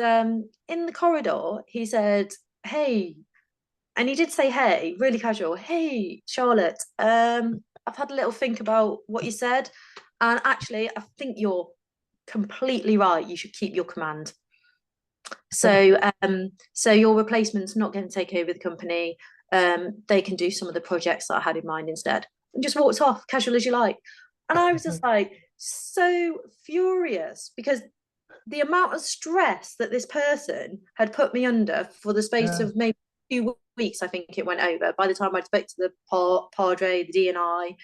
in the corridor he said, "Hey," and he did say, "Hey," really casual. "Hey, Charlotte, I've had a little think about what you said, and actually I think you're completely right. You should keep your command. So your replacement's not going to take over the company. They can do some of the projects that I had in mind instead." And just walked off, casual as you like. And I was just like so furious because the amount of stress that this person had put me under for the space of maybe 2 weeks, I think it went over. By the time I spoke to the Padre, the DNI,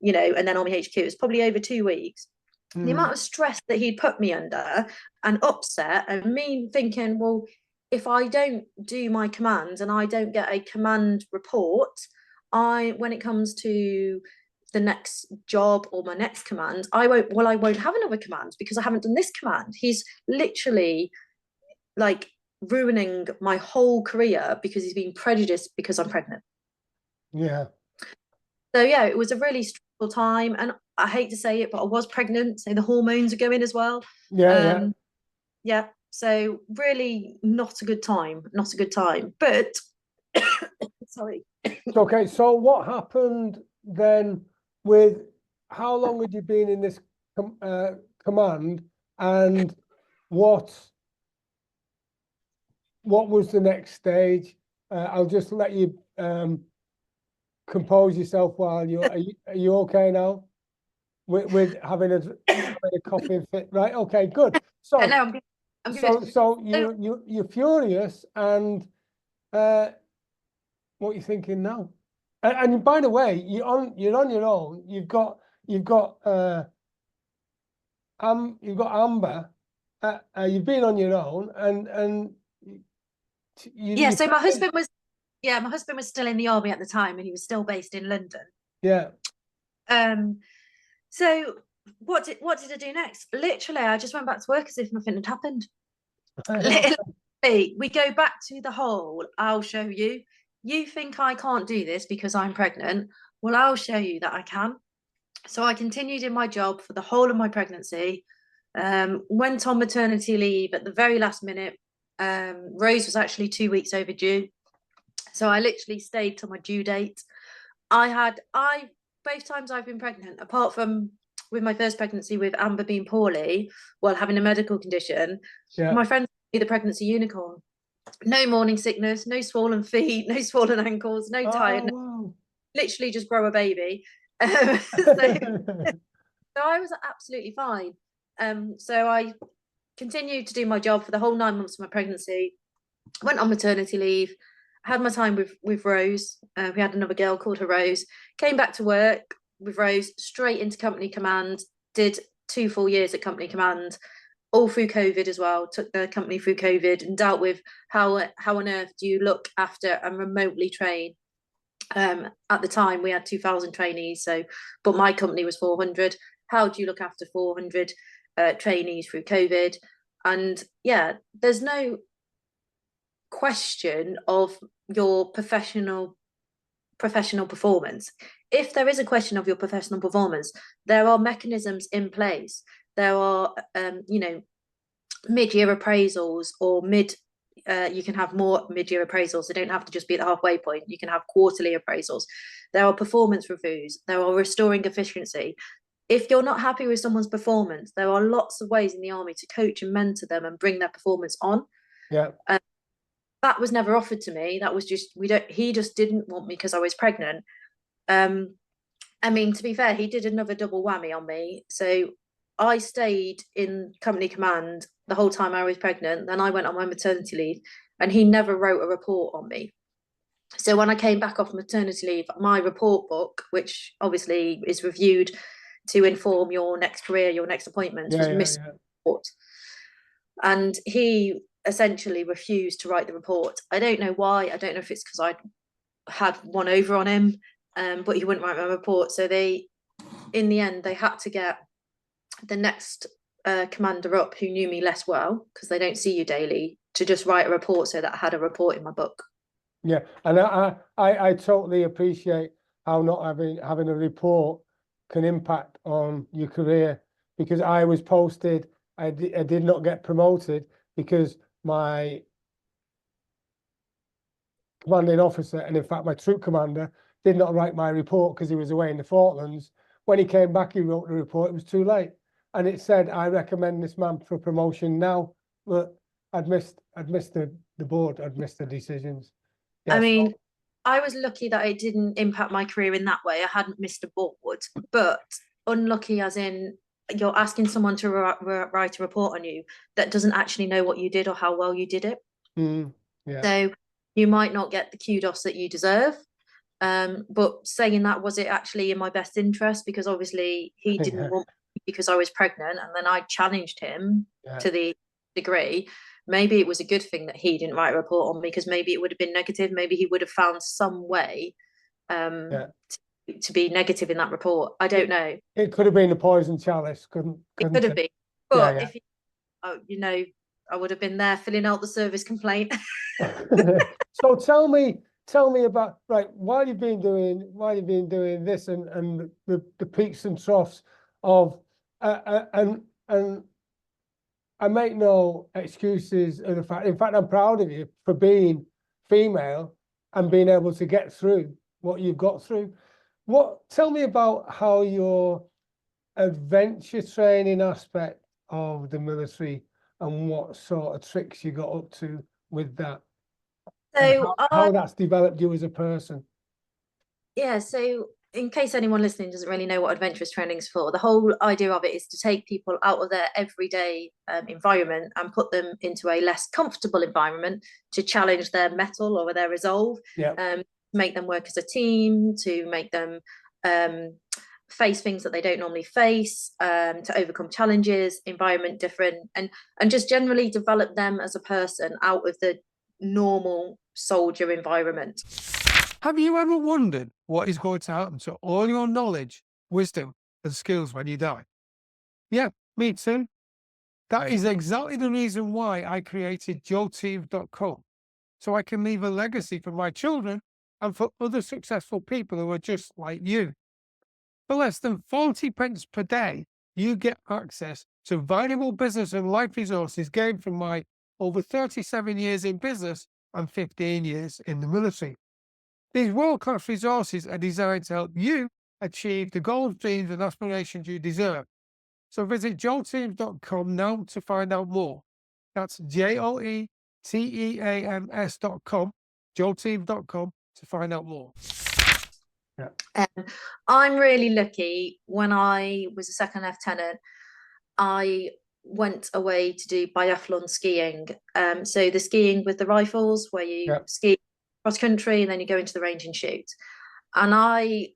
and then Army HQ, it was probably over 2 weeks. The amount of stress that he'd put me under and upset, and me thinking, well, if I don't do my commands and I don't get a command report, when it comes to the next job or my next command, I won't have another command because I haven't done this command. He's literally like ruining my whole career because he's been prejudiced because I'm pregnant. Yeah. So yeah, it was a really stressful time, and I hate to say it, but I was pregnant, so the hormones are going as well. Yeah. Yeah, so really not a good time, not a good time. But sorry. Okay. So what happened then with how long had you been in this command, and what was the next stage? I'll just let you compose yourself while are you okay now with having a coffee and fit, right? Okay, good. So No, I'm good. I'm good. so you're furious, and what are you thinking now? And by the way, you're on your own. You've got Amber. You've been on your own, and Yeah, you so my husband was still in the army at the time, and he was still based in London. yeah. So what did I do next? Literally, I just went back to work as if nothing had happened. Literally, we go back to the whole, "I'll show you. You think I can't do this because I'm pregnant? Well, I'll show you that I can." So I continued in my job for the whole of my pregnancy. Went on maternity leave at the very last minute. Rose was actually 2 weeks overdue, so I literally stayed till my due date. I both times I've been pregnant, apart from with my first pregnancy with Amber being poorly, while having a medical condition, Yeah. my friends call me the pregnancy unicorn. No morning sickness, no swollen feet, no swollen ankles, no tiredness. Wow. Literally just grow a baby. So I was absolutely fine. So I continued to do my job for the whole 9 months of my pregnancy. Went on maternity leave, had my time with Rose. We had another girl called her Rose. Came back to work with Rose, straight into company command. Did 2 full years at company command, all through COVID as well. Took the company through COVID and dealt with how on earth do you look after and remotely train. At the time, we had 2,000 trainees, but my company was 400. How do you look after 400 trainees through COVID? And yeah, there's no question of your professional performance. If there is a question of your professional performance, there are mechanisms in place. There are, mid-year appraisals or you can have more mid-year appraisals. They don't have to just be at the halfway point. You can have quarterly appraisals. There are performance reviews. There are restoring efficiency. If you're not happy with someone's performance, there are lots of ways in the army to coach and mentor them and bring their performance on. Yeah. That was never offered to me. That was just he just didn't want me because I was pregnant. I mean, to be fair, he did another double whammy on me. So I stayed in company command the whole time I was pregnant. Then I went on my maternity leave, and he never wrote a report on me. So when I came back off maternity leave, my report book, which obviously is reviewed to inform your next career, your next appointments, was missing. And he essentially refused to write the report. I don't know why. I don't know if it's because I had one over on him, but he wouldn't write my report. So in the end, they had to get the next commander up who knew me less well, because they don't see you daily, to just write a report so that I had a report in my book. Yeah, and I totally appreciate how not having a report can impact on your career, because I was posted, I did not get promoted because my commanding officer, and in fact my troop commander, did not write my report because he was away in the Falklands. When he came back, he wrote the report. It was too late, and it said, "I recommend this man for promotion now." But I'd missed the board. I'd missed the decisions. Yeah, I mean, I was lucky that it didn't impact my career in that way. I hadn't missed a board, but unlucky as in you're asking someone to write a report on you that doesn't actually know what you did or how well you did it. Yeah. So you might not get the kudos that you deserve. But saying that, was it actually in my best interest? Because obviously he didn't want me because I was pregnant, and then I challenged him to the degree. Maybe it was a good thing that he didn't write a report on me, because maybe it would have been negative. Maybe he would have found some way to be negative in that report. I don't know. It could have been a poison chalice, couldn't it could have been. But if I would have been there filling out the service complaint. So tell me about, right, while you've been doing this and the peaks and troughs of and I make no excuses of the fact. In fact, I'm proud of you for being female and being able to get through what you've got through. Tell me about how your adventure training aspect of the military and what sort of tricks you got up to with that. So how that's developed you as a person. Yeah, so in case anyone listening doesn't really know what adventurous training is for, the whole idea of it is to take people out of their everyday environment and put them into a less comfortable environment to challenge their mettle or their resolve, make them work as a team, to make them face things that they don't normally face, to overcome challenges, environment different, and just generally develop them as a person out of the normal soldier environment. Have you ever wondered what is going to happen to all your knowledge, wisdom, and skills when you die? Yeah, me too. That is exactly the reason why I created joeteam.com, so I can leave a legacy for my children and for other successful people who are just like you. For less than 40 pence per day, you get access to valuable business and life resources gained from my over 37 years in business and 15 years in the military. These world-class resources are designed to help you achieve the goals, dreams, and aspirations you deserve. So visit joeteams.com now to find out more. That's joeteams.com, joeteams.com to find out more. I'm really lucky. When I was a second lieutenant, I went away to do biathlon skiing. So the skiing with the rifles, where you ski cross country and then you go into the range and shoot. And I,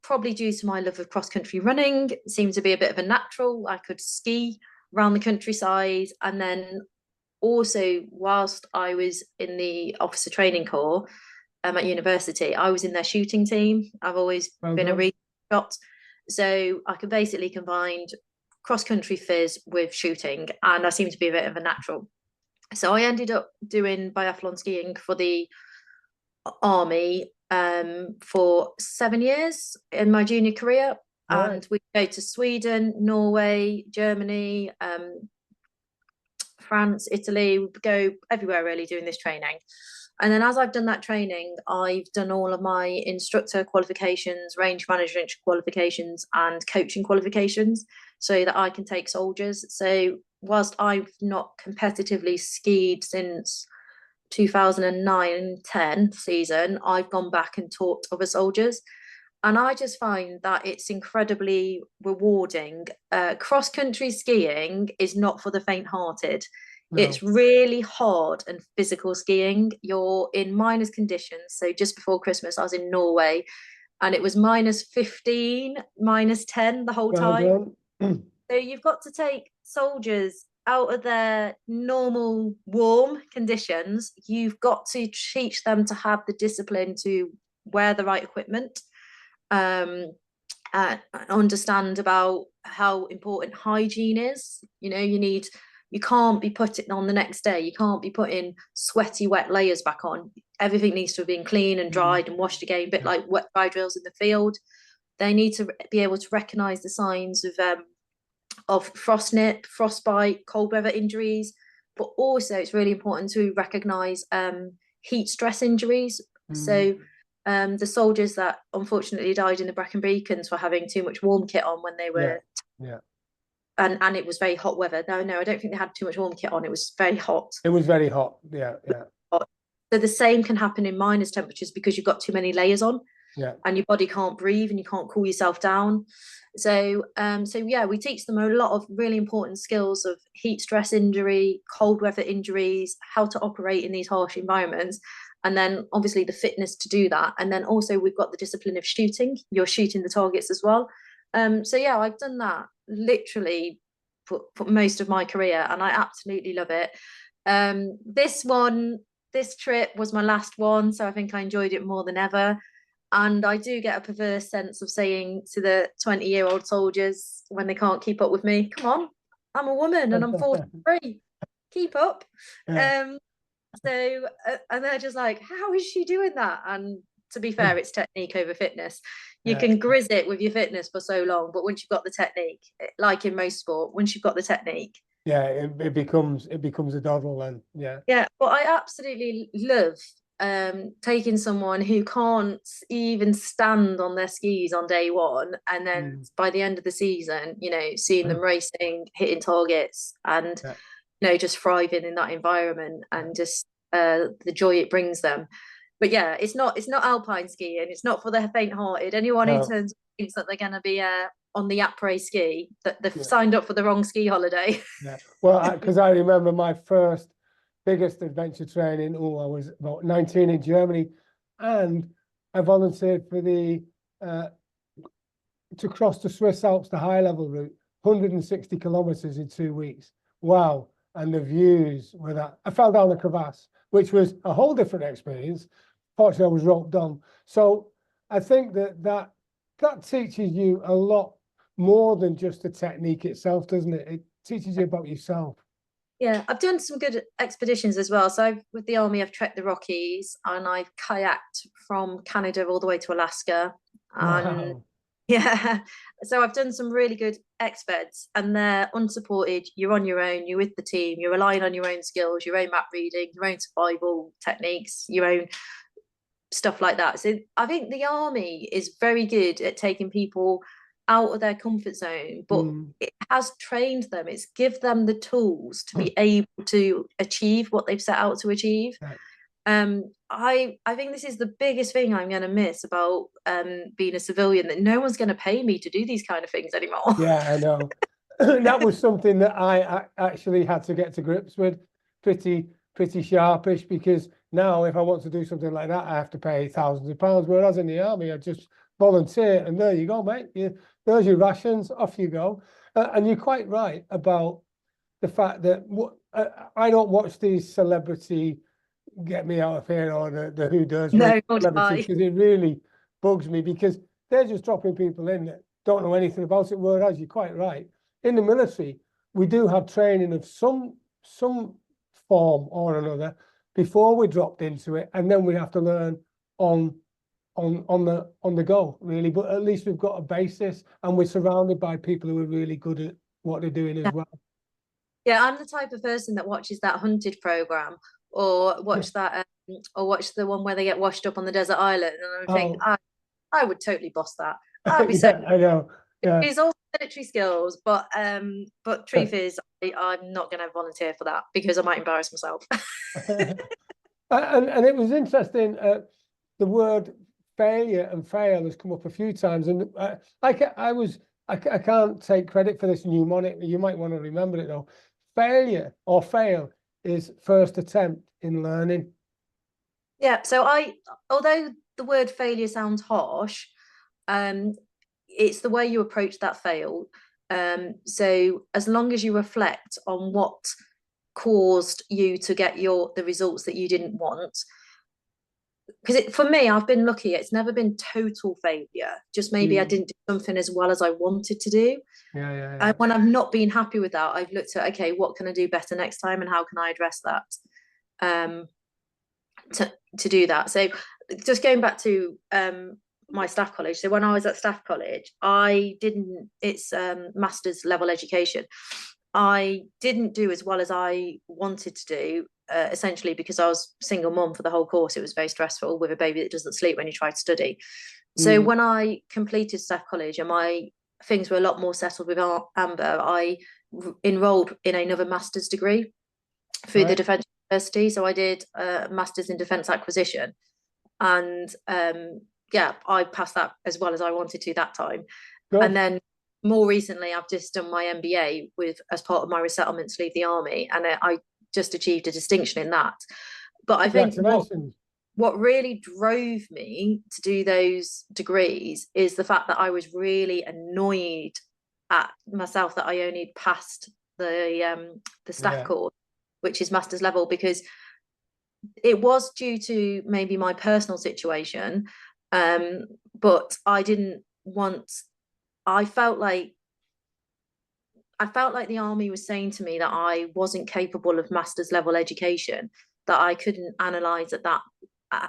probably due to my love of cross country running, seemed to be a bit of a natural. I could ski around the countryside. And then also, whilst I was in the officer training corps at university, I was in their shooting team. I've always been a shot. So I could basically combine cross country fizz with shooting, and I seem to be a bit of a natural. So I ended up doing biathlon skiing for the army for 7 years in my junior career. Right. And we go to Sweden, Norway, Germany, France, Italy, we go everywhere really doing this training. And then as I've done that training, I've done all of my instructor qualifications, range management qualifications, and coaching qualifications so that I can take soldiers. So whilst I've not competitively skied since 2009-10 season, I've gone back and taught other soldiers. And I just find that it's incredibly rewarding. Cross country skiing is not for the faint hearted. No. It's really hard and physical skiing. You're in minus conditions. So just before Christmas, I was in Norway and it was -15, -10 the whole Well time. done. So you've got to take soldiers out of their normal warm conditions. You've got to teach them to have the discipline to wear the right equipment, understand about how important hygiene is. You can't be putting on the next day. You can't be putting sweaty, wet layers back on. Everything needs to have been clean and dried and washed again, a bit like wet dry drills in the field. They need to be able to recognise the signs of frost nip, frostbite, cold weather injuries, but also it's really important to recognise heat stress injuries. So the soldiers that unfortunately died in the Brecon Beacons for having too much warm kit on when they were, yeah. and it was very hot weather. No, I don't think they had too much warm kit on. It was very hot. It was very hot. Yeah. Hot. So the same can happen in minus temperatures because you've got too many layers on. Yeah. And your body can't breathe and you can't cool yourself down. So yeah, we teach them a lot of really important skills of heat stress injury, cold weather injuries, how to operate in these harsh environments, and then obviously the fitness to do that. And then also we've got the discipline of shooting. You're shooting the targets as well. So yeah, I've done that literally for most of my career, and I absolutely love it. This trip was my last one, so I think I enjoyed it more than ever. And I do get a perverse sense of saying to the 20-year-old soldiers when they can't keep up with me, come on, I'm a woman and I'm 43, keep up. Yeah. And they're just like, how is she doing that? And to be fair, it's technique over fitness. You Yeah. can grizz it with your fitness for so long, but once you've got the technique, like in most sport, once you've got the technique, it becomes a doddle then. yeah. But I absolutely love taking someone who can't even stand on their skis on day one, and then by the end of the season, seeing them racing, hitting targets, and just thriving in that environment, and just the joy it brings them. But yeah, it's not alpine skiing. It's not for the faint-hearted. Anyone who turns thinks that they're going to be on the après ski, that they've signed up for the wrong ski holiday. Yeah. Well, because I remember my first biggest adventure training. Oh, I was about 19 in Germany, and I volunteered for to cross the Swiss Alps, the high level route, 160 kilometers in 2 weeks. Wow. And the views were that. I fell down a crevasse, which was a whole different experience. Fortunately, I was roped on. So I think that teaches you a lot more than just the technique itself, doesn't it? It teaches you about yourself. Yeah, I've done some good expeditions as well. So with the army, I've trekked the Rockies and I've kayaked from Canada all the way to Alaska. And Wow. yeah, so I've done some really good expeds, and they're unsupported. You're on your own, you're with the team, you're relying on your own skills, your own map reading, your own survival techniques, your own stuff like that. So I think the army is very good at taking people out of their comfort zone, but it has trained them. It's give them the tools to be able to achieve what they've set out to achieve. I think this is the biggest thing I'm going to miss about being a civilian, that no one's going to pay me to do these kind of things anymore. Yeah, I know. That was something that I actually had to get to grips with pretty sharpish, because now if I want to do something like that, I have to pay thousands of pounds, whereas in the army, I just volunteer and there you go, mate. There's your rations, off you go. And you're quite right about the fact that I don't watch these celebrity get me out of here or the who does celebrities, because it really bugs me, because they're just dropping people in that don't know anything about it, whereas you're quite right. In the military, we do have training of some form or another before we dropped into it, and then we have to learn on the go, really. But at least we've got a basis, and we're surrounded by people who are really good at what they're doing as well. Yeah, I'm the type of person that watches that Hunted program, or watch that, or watch the one where they get washed up on the desert island, and I think I would totally boss that. I'd be so. Yeah, I know. Yeah. It's all military skills, but truth is, I'm not going to volunteer for that because I might embarrass myself. And it was interesting. The word failure and fail has come up a few times, and I can't take credit for this mnemonic. You might want to remember it though. Failure or fail is first attempt in learning. Yeah. So although the word failure sounds harsh, it's the way you approach that fail. So as long as you reflect on what caused you to get the results that you didn't want, because for me, I've been lucky. It's never been total failure. Just maybe I didn't do something as well as I wanted to do. Yeah. And when I've not been happy with that, I've looked at, okay, what can I do better next time, and how can I address that to do that. So just going back to my staff college. So when I was at staff college, it's master's level education. I didn't do as well as I wanted to do, essentially because I was single mum for the whole course. It was very stressful with a baby that doesn't sleep when you try to study. So when I completed staff college and my things were a lot more settled with Amber, I enrolled in another master's degree through the Defence University. So I did a master's in defence acquisition, and I passed that as well as I wanted to that time. Good. And then more recently, I've just done my MBA as part of my resettlement to leave the army, and I just achieved a distinction in that. But I think what really drove me to do those degrees is the fact that I was really annoyed at myself that I only passed the staff course, which is master's level, because it was due to maybe my personal situation, but I felt like the army was saying to me that I wasn't capable of master's level education, that I couldn't analyze at that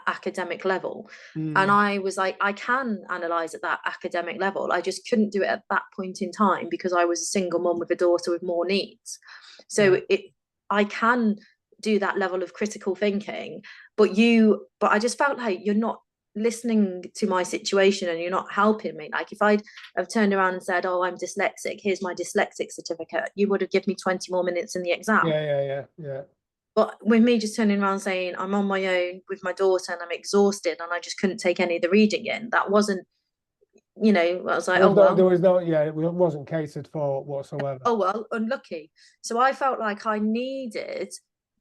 academic level. And I was like, I can analyze at that academic level, I just couldn't do it at that point in time because I was a single mum with a daughter with more needs. So I can do that level of critical thinking, but I just felt like you're not listening to my situation and you're not helping me. Like if I'd have turned around and said, oh, I'm dyslexic, here's my dyslexic certificate, you would have given me 20 more minutes in the exam. Yeah. But with me just turning around saying I'm on my own with my daughter and I'm exhausted and I just couldn't take any of the reading in, that wasn't, I was like, it wasn't catered for whatsoever. Oh, well, unlucky. So I felt like I needed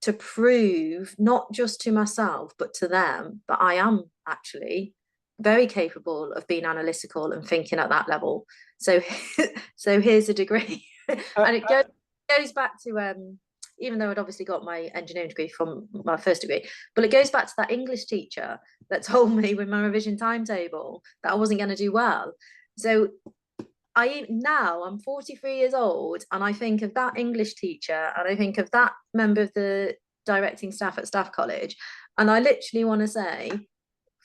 to prove not just to myself, but to them, that I am actually very capable of being analytical and thinking at that level. So here's a degree. And it goes back to, even though I'd obviously got my engineering degree from my first degree, but it goes back to that English teacher that told me with my revision timetable that I wasn't going to do well. So I'm 43 years old, and I think of that English teacher and I think of that member of the directing staff at staff college, and I literally want to say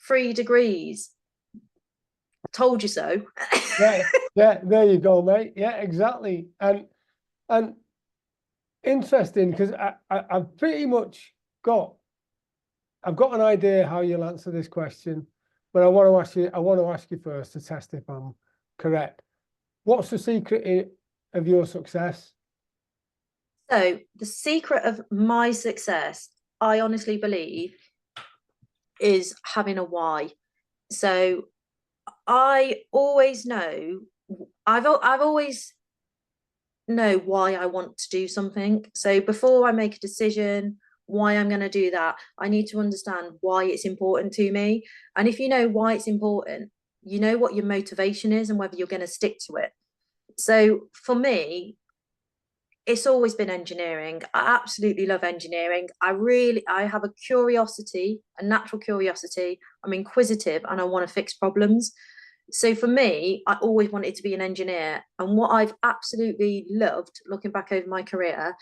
3 degrees, told you so. yeah, there you go, mate. Yeah, exactly. And interesting, because I've pretty much I've got an idea how you'll answer this question, but I want to ask you first to test if I'm correct. What's the secret of your success? So the secret of my success, I honestly believe, is having a why. So I always know, I've always know why I want to do something. So before I make a decision why I'm going to do that, I need to understand why it's important to me. And if you know why it's important, you know what your motivation is and whether you're going to stick to it. So for me, it's always been engineering. I absolutely love engineering. I have a curiosity, a natural curiosity. I'm inquisitive and I want to fix problems. So for me, I always wanted to be an engineer. And what I've absolutely loved looking back over my career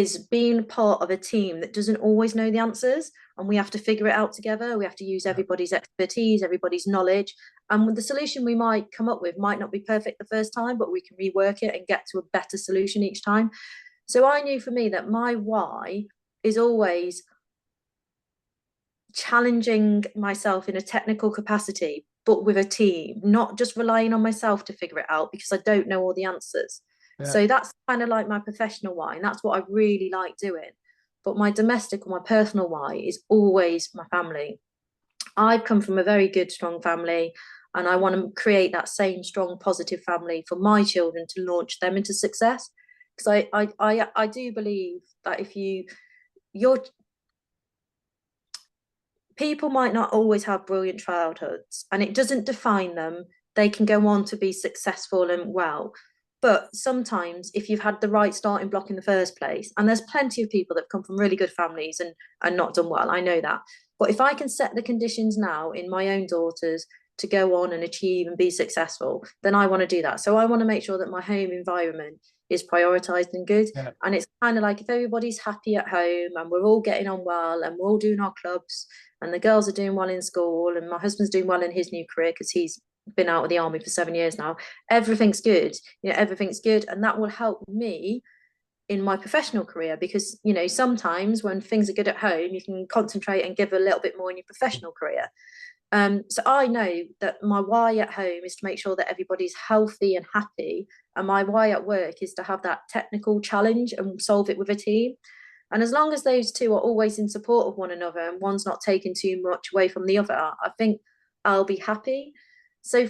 is being part of a team that doesn't always know the answers, and we have to figure it out together. We have to use everybody's expertise, everybody's knowledge, and the solution we might come up with might not be perfect the first time, but we can rework it and get to a better solution each time. So I knew for me that my why is always challenging myself in a technical capacity, but with a team, not just relying on myself to figure it out because I don't know all the answers. So that's kind of like my professional why, and that's what I really like doing. But my domestic or my personal why is always my family. I've come from a very good, strong family, and I want to create that same strong, positive family for my children to launch them into success. Because I do believe that if your people might not always have brilliant childhoods, and it doesn't define them. They can go on to be successful and well. But sometimes if you've had the right starting block in the first place, and there's plenty of people that have come from really good families and not done well, I know that. But if I can set the conditions now in my own daughters to go on and achieve and be successful, then I want to do that. So I want to make sure that my home environment is prioritized and good. And it's kind of like if everybody's happy at home and we're all getting on well and we're all doing our clubs and the girls are doing well in school and my husband's doing well in his new career because he's been out of the army for 7 years now, everything's good. Everything's good, and that will help me in my professional career because sometimes when things are good at home you can concentrate and give a little bit more in your professional career. So I know that my why at home is to make sure that everybody's healthy and happy, and my why at work is to have that technical challenge and solve it with a team. And as long as those two are always in support of one another and one's not taking too much away from the other, I think I'll be happy. So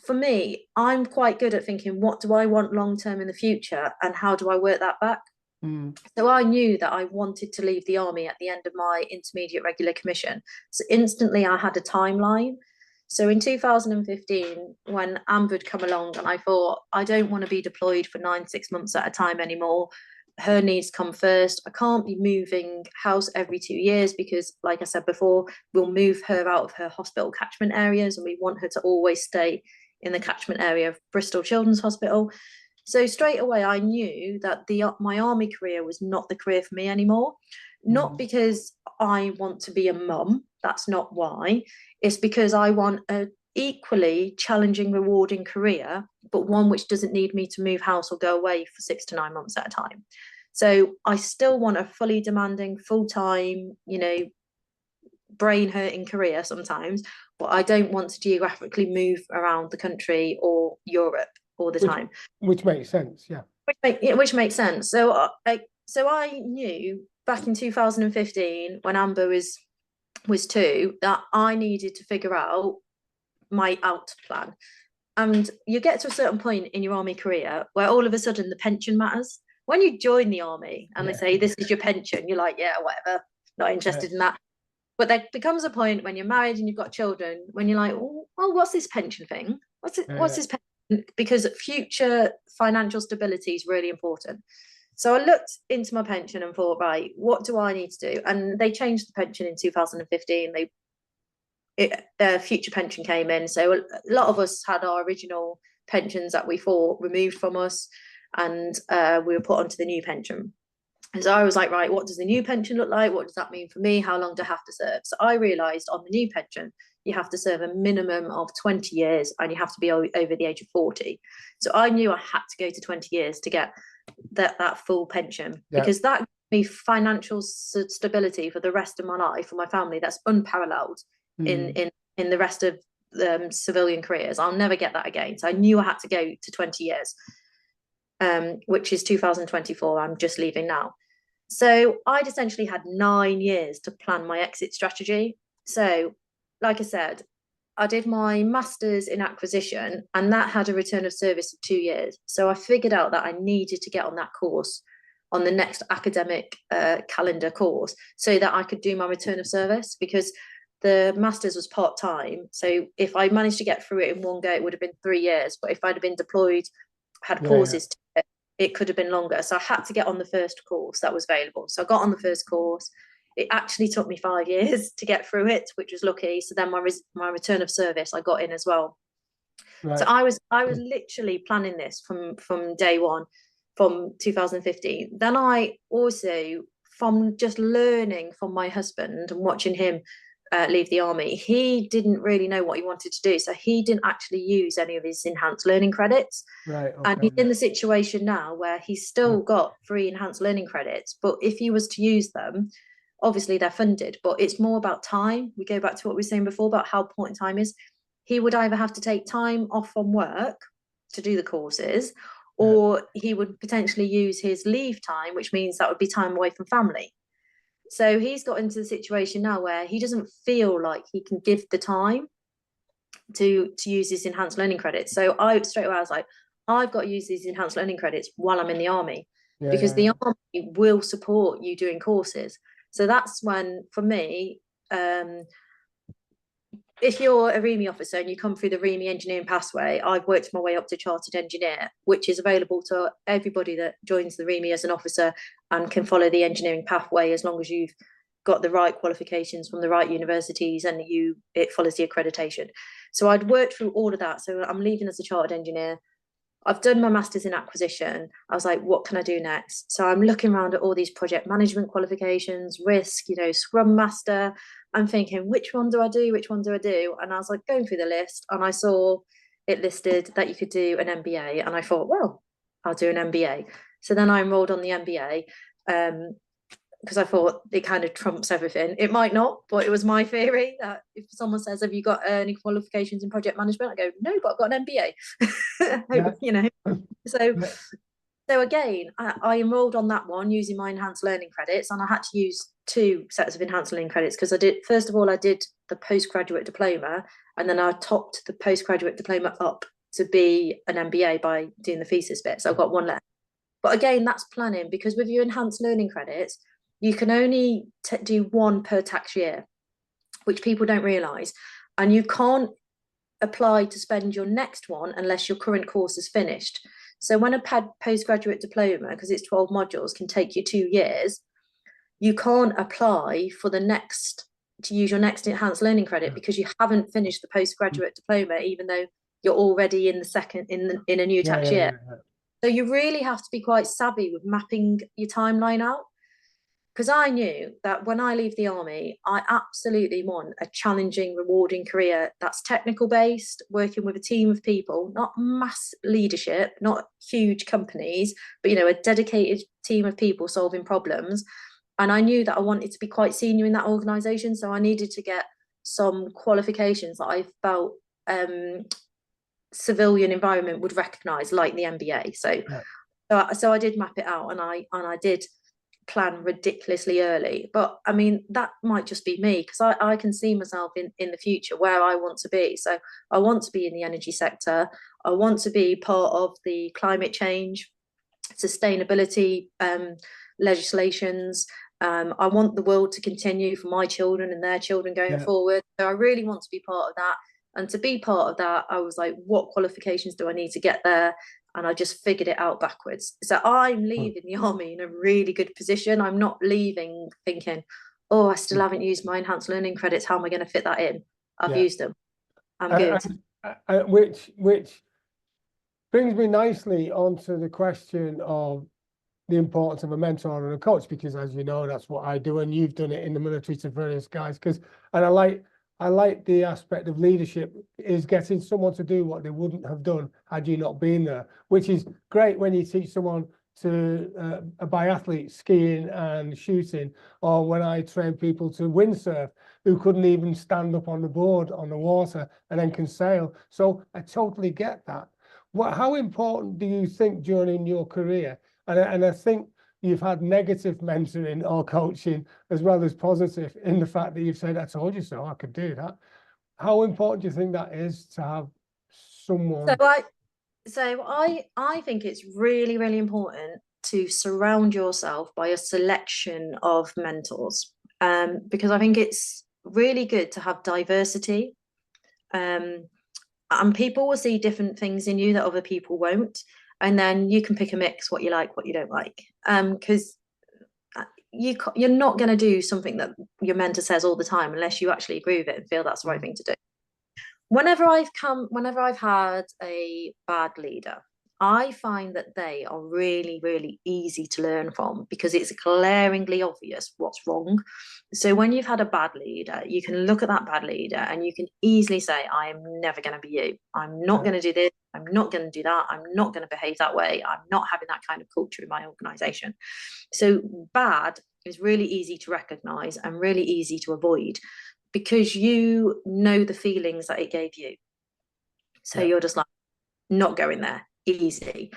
for me, I'm quite good at thinking, what do I want long term in the future and how do I work that back? So I knew that I wanted to leave the army at the end of my intermediate regular commission. So instantly I had a timeline. So in 2015, when Amber had come along, and I thought, I don't want to be deployed for 6 months at a time anymore. Her needs come first. I can't be moving house every 2 years because, like I said before, we'll move her out of her hospital catchment areas and we want her to always stay in the catchment area of Bristol Children's Hospital. So straight away, I knew that my army career was not the career for me anymore. Not because I want to be a mum. That's not why. It's because I want a equally challenging, rewarding career, but one which doesn't need me to move house or go away for 6 to 9 months at a time. So I still want a fully demanding, full-time, brain hurting career sometimes, but I don't want to geographically move around the country or Europe all the time. Which makes sense, yeah. Which makes sense. So I knew back in 2015 when Amber was 2 that I needed to figure out my out plan. And you get to a certain point in your army career where all of a sudden the pension matters. When you join the army and they say, this is your pension, you're like, yeah, whatever, not interested in that. But there becomes a point when you're married and you've got children when you're like, oh, what's this pension thing? What's this pension? Because future financial stability is really important. So I looked into my pension and thought, right, what do I need to do? And they changed the pension in 2015. Future pension came in. So a lot of us had our original pensions that we thought removed from us, and we were put onto the new pension. And so I was like, right, what does the new pension look like? What does that mean for me? How long do I have to serve? So I realised on the new pension, you have to serve a minimum of 20 years and you have to be over the age of 40. So I knew I had to go to 20 years to get that full pension, because that gave me financial stability for the rest of my life, for my family. That's unparalleled in the rest of civilian careers. I'll never get that again. So I knew I had to go to 20 years, which is 2024. I'm just leaving now. So I'd essentially had 9 years to plan my exit strategy. So, like I said, I did my master's in acquisition, and that had a return of service of 2 years. So I figured out that I needed to get on that course, on the next academic calendar course, so that I could do my return of service, because the master's was part-time. So if I managed to get through it in one go, it would have been 3 years. But if I'd have been deployed, had pauses to it, it could have been longer. So I had to get on the first course that was available. So I got on the first course. It actually took me 5 years to get through it, which was lucky. So then my return of service, I got in as well. Right. So I was literally planning this from day one. from 2015. Then I also, from just learning from my husband and watching him leave the army, he didn't really know what he wanted to do. So he didn't actually use any of his enhanced learning credits. Right. And Okay. he's in the situation now where he's still got 3 enhanced learning credits. But if he was to use them, obviously they're funded, but it's more about time. We go back to what we were saying before about how important time is. He would either have to take time off from work to do the courses, or he would potentially use his leave time, which means that would be time away from family. So he's got into the situation now where he doesn't feel like he can give the time to use his enhanced learning credits. So I straight away I was like, I've got to use these enhanced learning credits while I'm in the army, because the army will support you doing courses. So that's when, for me, if you're a REME officer and you come through the REME engineering pathway, I've worked my way up to chartered engineer, which is available to everybody that joins the REME as an officer and can follow the engineering pathway as long as you've got the right qualifications from the right universities and it follows the accreditation. So I'd worked through all of that. So I'm leaving as a chartered engineer. I've done my master's in acquisition. I was like, what can I do next? So I'm looking around at all these project management qualifications, risk, Scrum Master. I'm thinking, which one do I do? Which one do I do? And I was like going through the list, and I saw it listed that you could do an MBA. And I thought, well, I'll do an MBA. So then I enrolled on the MBA. Because I thought it kind of trumps everything. It might not, but it was my theory that if someone says, have you got any qualifications in project management? I go, no, but I've got an MBA. So again, I enrolled on that one using my enhanced learning credits, and I had to use 2 sets of enhanced learning credits because first of all, I did the postgraduate diploma, and then I topped the postgraduate diploma up to be an MBA by doing the thesis bit. So I've got 1 left. But again, that's planning, because with your enhanced learning credits, you can only do 1 per tax year, which people don't realise. And you can't apply to spend your next one unless your current course is finished. So when a postgraduate diploma, because it's 12 modules, can take you 2 years, you can't apply for to use your next enhanced learning credit because you haven't finished the postgraduate diploma, even though you're already in the second in a new tax year. So you really have to be quite savvy with mapping your timeline out. Because I knew that when I leave the army, I absolutely want a challenging, rewarding career that's technical based, working with a team of people, not mass leadership, not huge companies, but a dedicated team of people solving problems. And I knew that I wanted to be quite senior in that organisation, so I needed to get some qualifications that I felt civilian environment would recognise, like the MBA. So I did map it out, and I did plan ridiculously early. But I mean, that might just be me, because I can see myself in the future where I want to be. So I want to be in the energy sector. I want to be part of the climate change, sustainability legislations. I want the world to continue for my children and their children going forward. So I really want to be part of that. And to be part of that, I was like, what qualifications do I need to get there? And I just figured it out backwards. So I'm leaving the army in a really good position. I'm not leaving thinking, oh, I still haven't used my enhanced learning credits. How am I going to fit that in? I've used them. I'm good. Which brings me nicely onto the question of the importance of a mentor and a coach, because as you know, that's what I do, and you've done it in the military to various guys. And I like the aspect of leadership is getting someone to do what they wouldn't have done had you not been there, which is great when you teach someone to a biathlete skiing and shooting, or when I train people to windsurf who couldn't even stand up on the board on the water and then can sail. So I totally get that. How important do you think during your career, and I think you've had negative mentoring or coaching as well as positive, in the fact that you've said, I told you so, I could do that. How important do you think that is to have someone? So I think it's really, really important to surround yourself by a selection of mentors, because I think it's really good to have diversity. And people will see different things in you that other people won't. And then you can pick a mix, what you like, what you don't like. Because you're not going to do something that your mentor says all the time unless you actually agree with it and feel that's the right thing to do. Whenever I've had a bad leader, I find that they are really, really easy to learn from because it's glaringly obvious what's wrong. So when you've had a bad leader, you can look at that bad leader and you can easily say, I am never going to be you. I'm not going to do this. I'm not going to do that. I'm not going to behave that way. I'm not having that kind of culture in my organization. So bad is really easy to recognize and really easy to avoid because you know the feelings that it gave you. So you're just like, not going there, easy.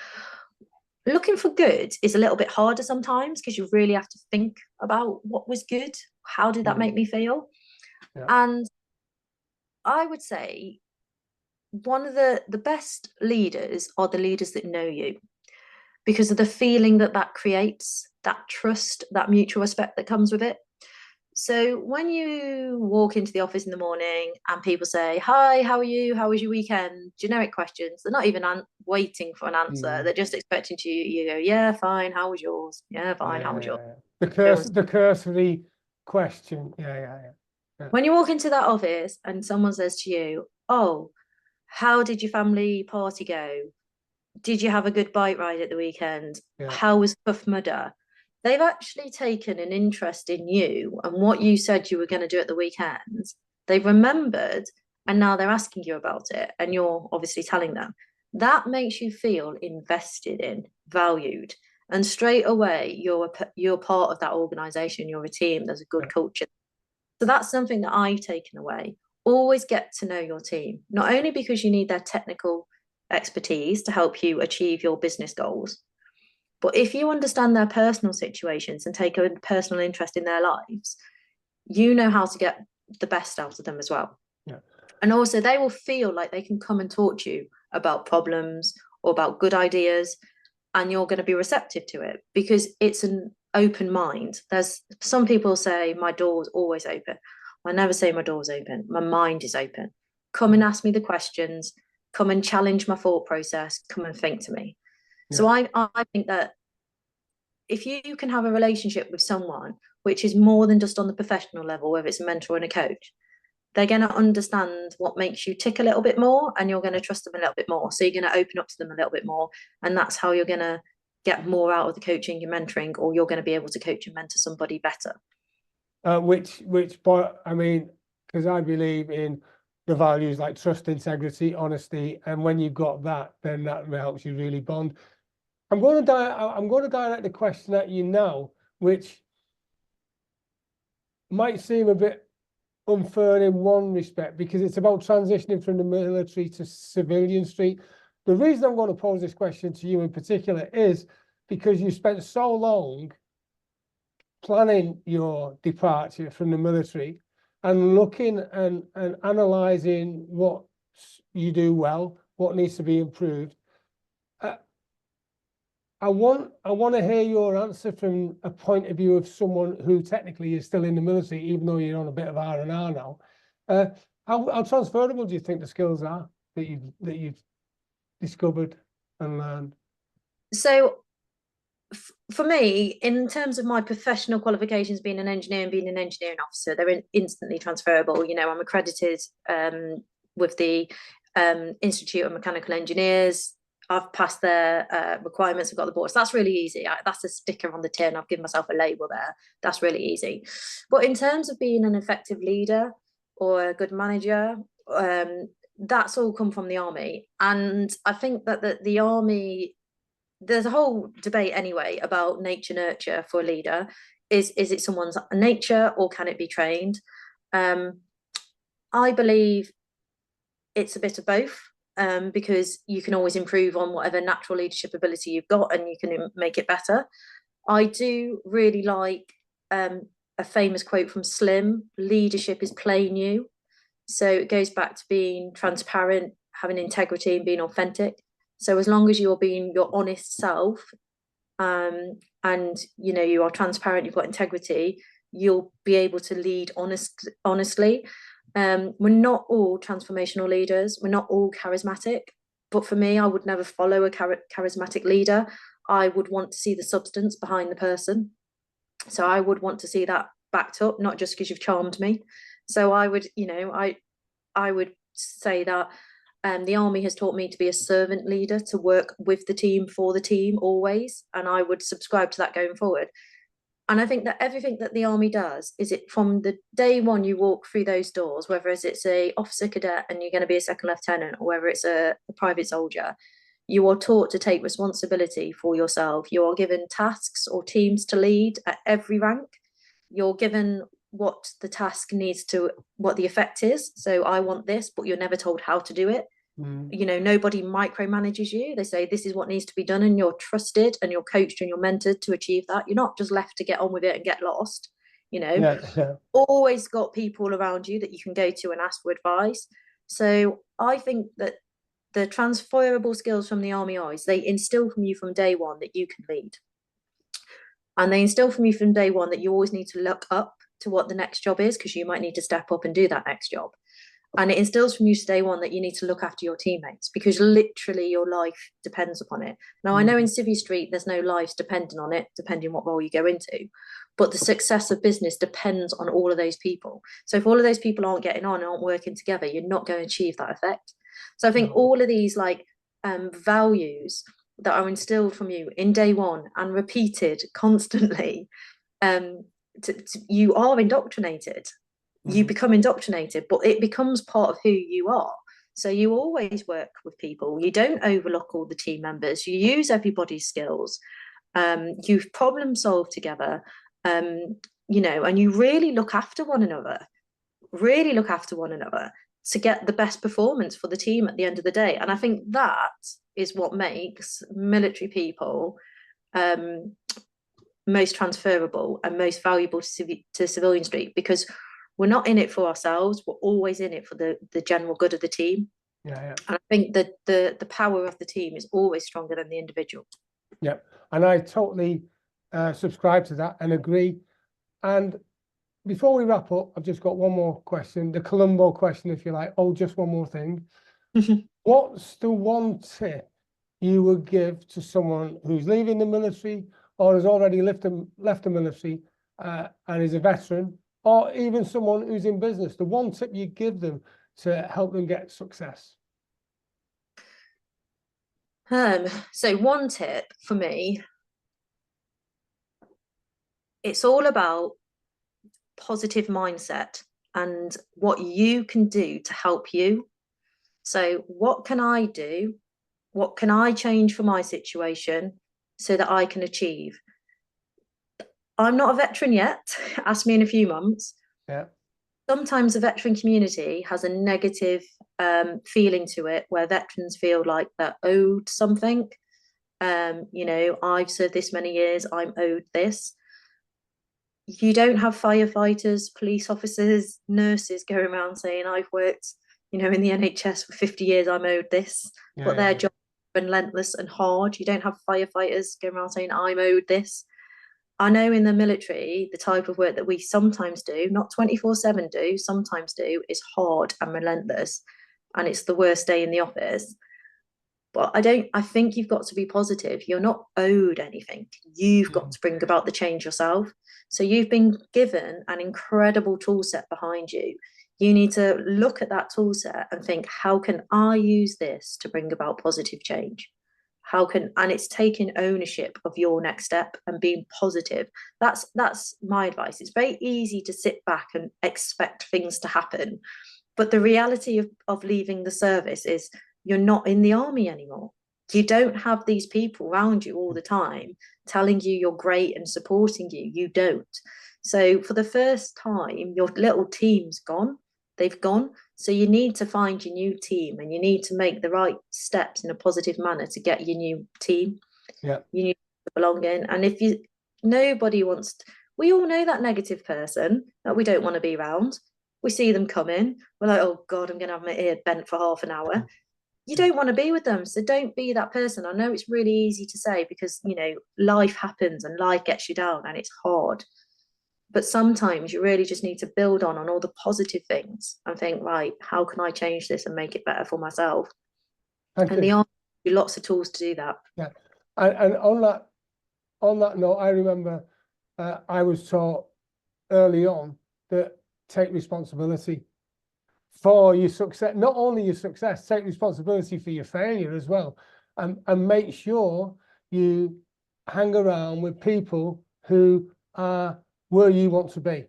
Looking for good is a little bit harder sometimes because you really have to think about what was good. How did that make me feel? And I would say one of the best leaders are the leaders that know you because of the feeling that that creates, that trust, that mutual respect that comes with it. So when you walk into the office in the morning and people say, hi, how are you? How was your weekend? Generic questions. They're not even waiting for an answer. They're just expecting you go, yeah, fine. How was yours? Yeah, fine. How was yours? The cursory question. Yeah. When you walk into that office and someone says to you, oh, how did your family party go? Did you have a good bike ride at the weekend? How was Tough Mudder? They've actually taken an interest in you and what you said you were going to do at the weekend. They've remembered and now they're asking you about it and you're obviously telling them. That makes you feel invested in, valued. And straight away, you're part of that organization, you're a team, there's a good culture. So that's something that I've taken away. Always get to know your team, not only because you need their technical expertise to help you achieve your business goals, but if you understand their personal situations and take a personal interest in their lives, you know how to get the best out of them as well. And also they will feel like they can come and talk to you about problems or about good ideas, and you're going to be receptive to it because it's an open mind. There's some people say my door's always open. I never say my door's open. My mind is open. Come and ask me the questions. Come and challenge my thought process. Come and think to me. So I think that if you can have a relationship with someone which is more than just on the professional level, whether it's a mentor and a coach, they're going to understand what makes you tick a little bit more and you're going to trust them a little bit more. So you're going to open up to them a little bit more. And that's how you're going to get more out of the coaching and mentoring, or you're going to be able to coach and mentor somebody better. I mean, because I believe in the values like trust, integrity, honesty, and when you've got that, then that helps you really bond. I'm going to direct the question at you now, which might seem a bit unfair in one respect because it's about transitioning from the military to civilian street. The reason I'm going to pose this question to you in particular is because you spent so long planning your departure from the military and looking and analysing what you do well, what needs to be improved. I want to hear your answer from a point of view of someone who technically is still in the military, even though you're on a bit of R&R now. How transferable do you think the skills are that you've discovered and learned? So for me, in terms of my professional qualifications, being an engineer and being an engineering officer, they're instantly transferable. You know, I'm accredited with the Institute of Mechanical Engineers. I've passed their requirements. I've got the board. So that's really easy. That's a sticker on the tin. I've given myself a label there. That's really easy. But in terms of being an effective leader or a good manager, that's all come from the army. And I think that the army, there's a whole debate anyway about nature nurture for a leader. Is it someone's nature or can it be trained? I believe it's a bit of both. Because you can always improve on whatever natural leadership ability you've got and you can make it better. I do really like a famous quote from Slim: leadership is playing you. So it goes back to being transparent, having integrity and being authentic. So as long as you're being your honest self and you know you are transparent, you've got integrity, you'll be able to lead honestly. We're not all transformational leaders. We're not all charismatic. But for me, I would never follow a charismatic leader. I would want to see the substance behind the person. So I would want to see that backed up, not just because you've charmed me. So I would, you know, I would say that The army has taught me to be a servant leader, to work with the team, for the team always, and I would subscribe to that going forward. And I think that everything that the army does is, it from the day one you walk through those doors, whether it's a officer cadet and you're going to be a second lieutenant, or whether it's a private soldier, you are taught to take responsibility for yourself. You are given tasks or teams to lead at every rank. You're given what the task needs to, what the effect is. So I want this, but you're never told how to do it. You know, nobody micromanages you. They say this is what needs to be done, and you're trusted and you're coached and you're mentored to achieve that. You're not just left to get on with it and get lost. You know, Yeah. always got people around you that you can go to and ask for advice. So I think that the transferable skills from the army eyes, they instill from you from day one that you can lead, and they instill from you from day one that you always need to look up to what the next job is, because you might need to step up and do that next job. And it instills from you day one that you need to look after your teammates, because literally your life depends upon it. Now, I know in Civvy Street, there's no lives dependent on it, depending what role you go into. But the success of business depends on all of those people. So if all of those people aren't getting on and aren't working together, you're not going to achieve that effect. So I think all of these values that are instilled from you in day one and repeated constantly, you are indoctrinated. You become indoctrinated, but it becomes part of who you are. So you always work with people. You don't overlook all the team members. You use everybody's skills. You problem solve together. You know, and you really look after one another. Really look after one another to get the best performance for the team at the end of the day. And I think that is what makes military people most transferable and most valuable to Civilian Street, because we're not in it for ourselves. We're always in it for the general good of the team. Yeah. And I think that the power of the team is always stronger than the individual. Yeah. And I totally subscribe to that and agree. And before we wrap up, I've just got one more question, the Columbo question, if you like. Oh, just one more thing. What's the one tip you would give to someone who's leaving the military or has already left the military and is a veteran, or even someone who's in business? The one tip you give them to help them get success? So one tip for me, it's all about positive mindset and what you can do to help you. So what can I do? What can I change for my situation so that I can achieve? I'm not a veteran yet. Ask me in a few months. Yeah. Sometimes the veteran community has a negative feeling to it, where veterans feel like they're owed something. You know, I've served this many years, I'm owed this. You don't have firefighters, police officers, nurses going around saying, I've worked, you know, in the NHS for 50 years, I'm owed this. But their job is relentless and hard. You don't have firefighters going around saying, I'm owed this. I know in the military, the type of work that we sometimes do, not 24/7 do, sometimes do, is hard and relentless. And it's the worst day in the office. But I think you've got to be positive. You're not owed anything. You've got to bring about the change yourself. So you've been given an incredible tool set behind you. You need to look at that tool set and think, how can I use this to bring about positive change? And it's taking ownership of your next step and being positive. That's my advice. It's very easy to sit back and expect things to happen. But the reality of leaving the service is you're not in the army anymore. You don't have these people around you all the time telling you you're great and supporting you. You don't. So for the first time, your little team's gone. They've gone. So you need to find your new team, and you need to make the right steps in a positive manner to get your new team. Yeah. You need to belong in. And if nobody wants to, we all know that negative person that we don't want to be around. We see them come in. We're like, oh God, I'm going to have my ear bent for half an hour. You don't want to be with them. So don't be that person. I know it's really easy to say because, you know, life happens and life gets you down and it's hard. But sometimes you really just need to build on all the positive things and think, right, how can I change this and make it better for myself? And the army gives you lots of tools to do that. Yeah. And on that note, I remember I was taught early on that take responsibility for your success, not only your success, take responsibility for your failure as well, and make sure you hang around with people who are where you want to be.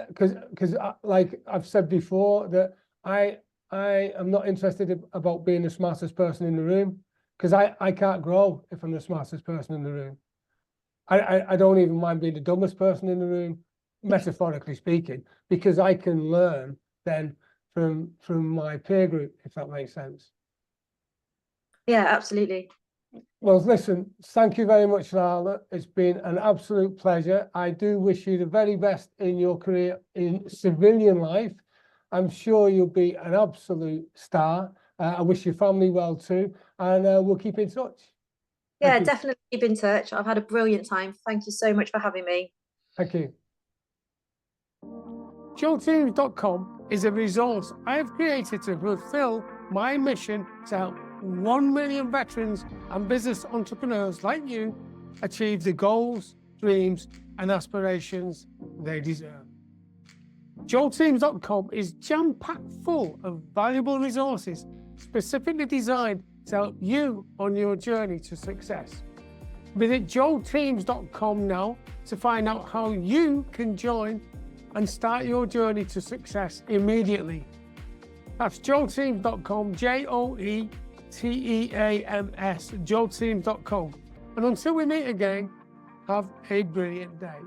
Because like I've said before, that I am not interested about being the smartest person in the room, because I can't grow if I'm the smartest person in the room. I don't even mind being the dumbest person in the room, metaphorically speaking, because I can learn then from my peer group, if that makes sense. Yeah, absolutely. Well, listen, thank you very much, Lala. It's been an absolute pleasure. I do wish you the very best in your career in civilian life. I'm sure you'll be an absolute star. I wish your family well too, and we'll keep in touch. Yeah, definitely keep in touch. I've had a brilliant time. Thank you so much for having me. Thank you. JoeTeams.com is a resource I have created to fulfill my mission to help 1 million veterans and business entrepreneurs like you achieve the goals, dreams, and aspirations they deserve. JoeTeams.com is jam-packed full of valuable resources specifically designed to help you on your journey to success. Visit JoeTeams.com now to find out how you can join and start your journey to success immediately. That's JoeTeams.com, JoeTeams, JoeTeams.com. And until we meet again, have a brilliant day.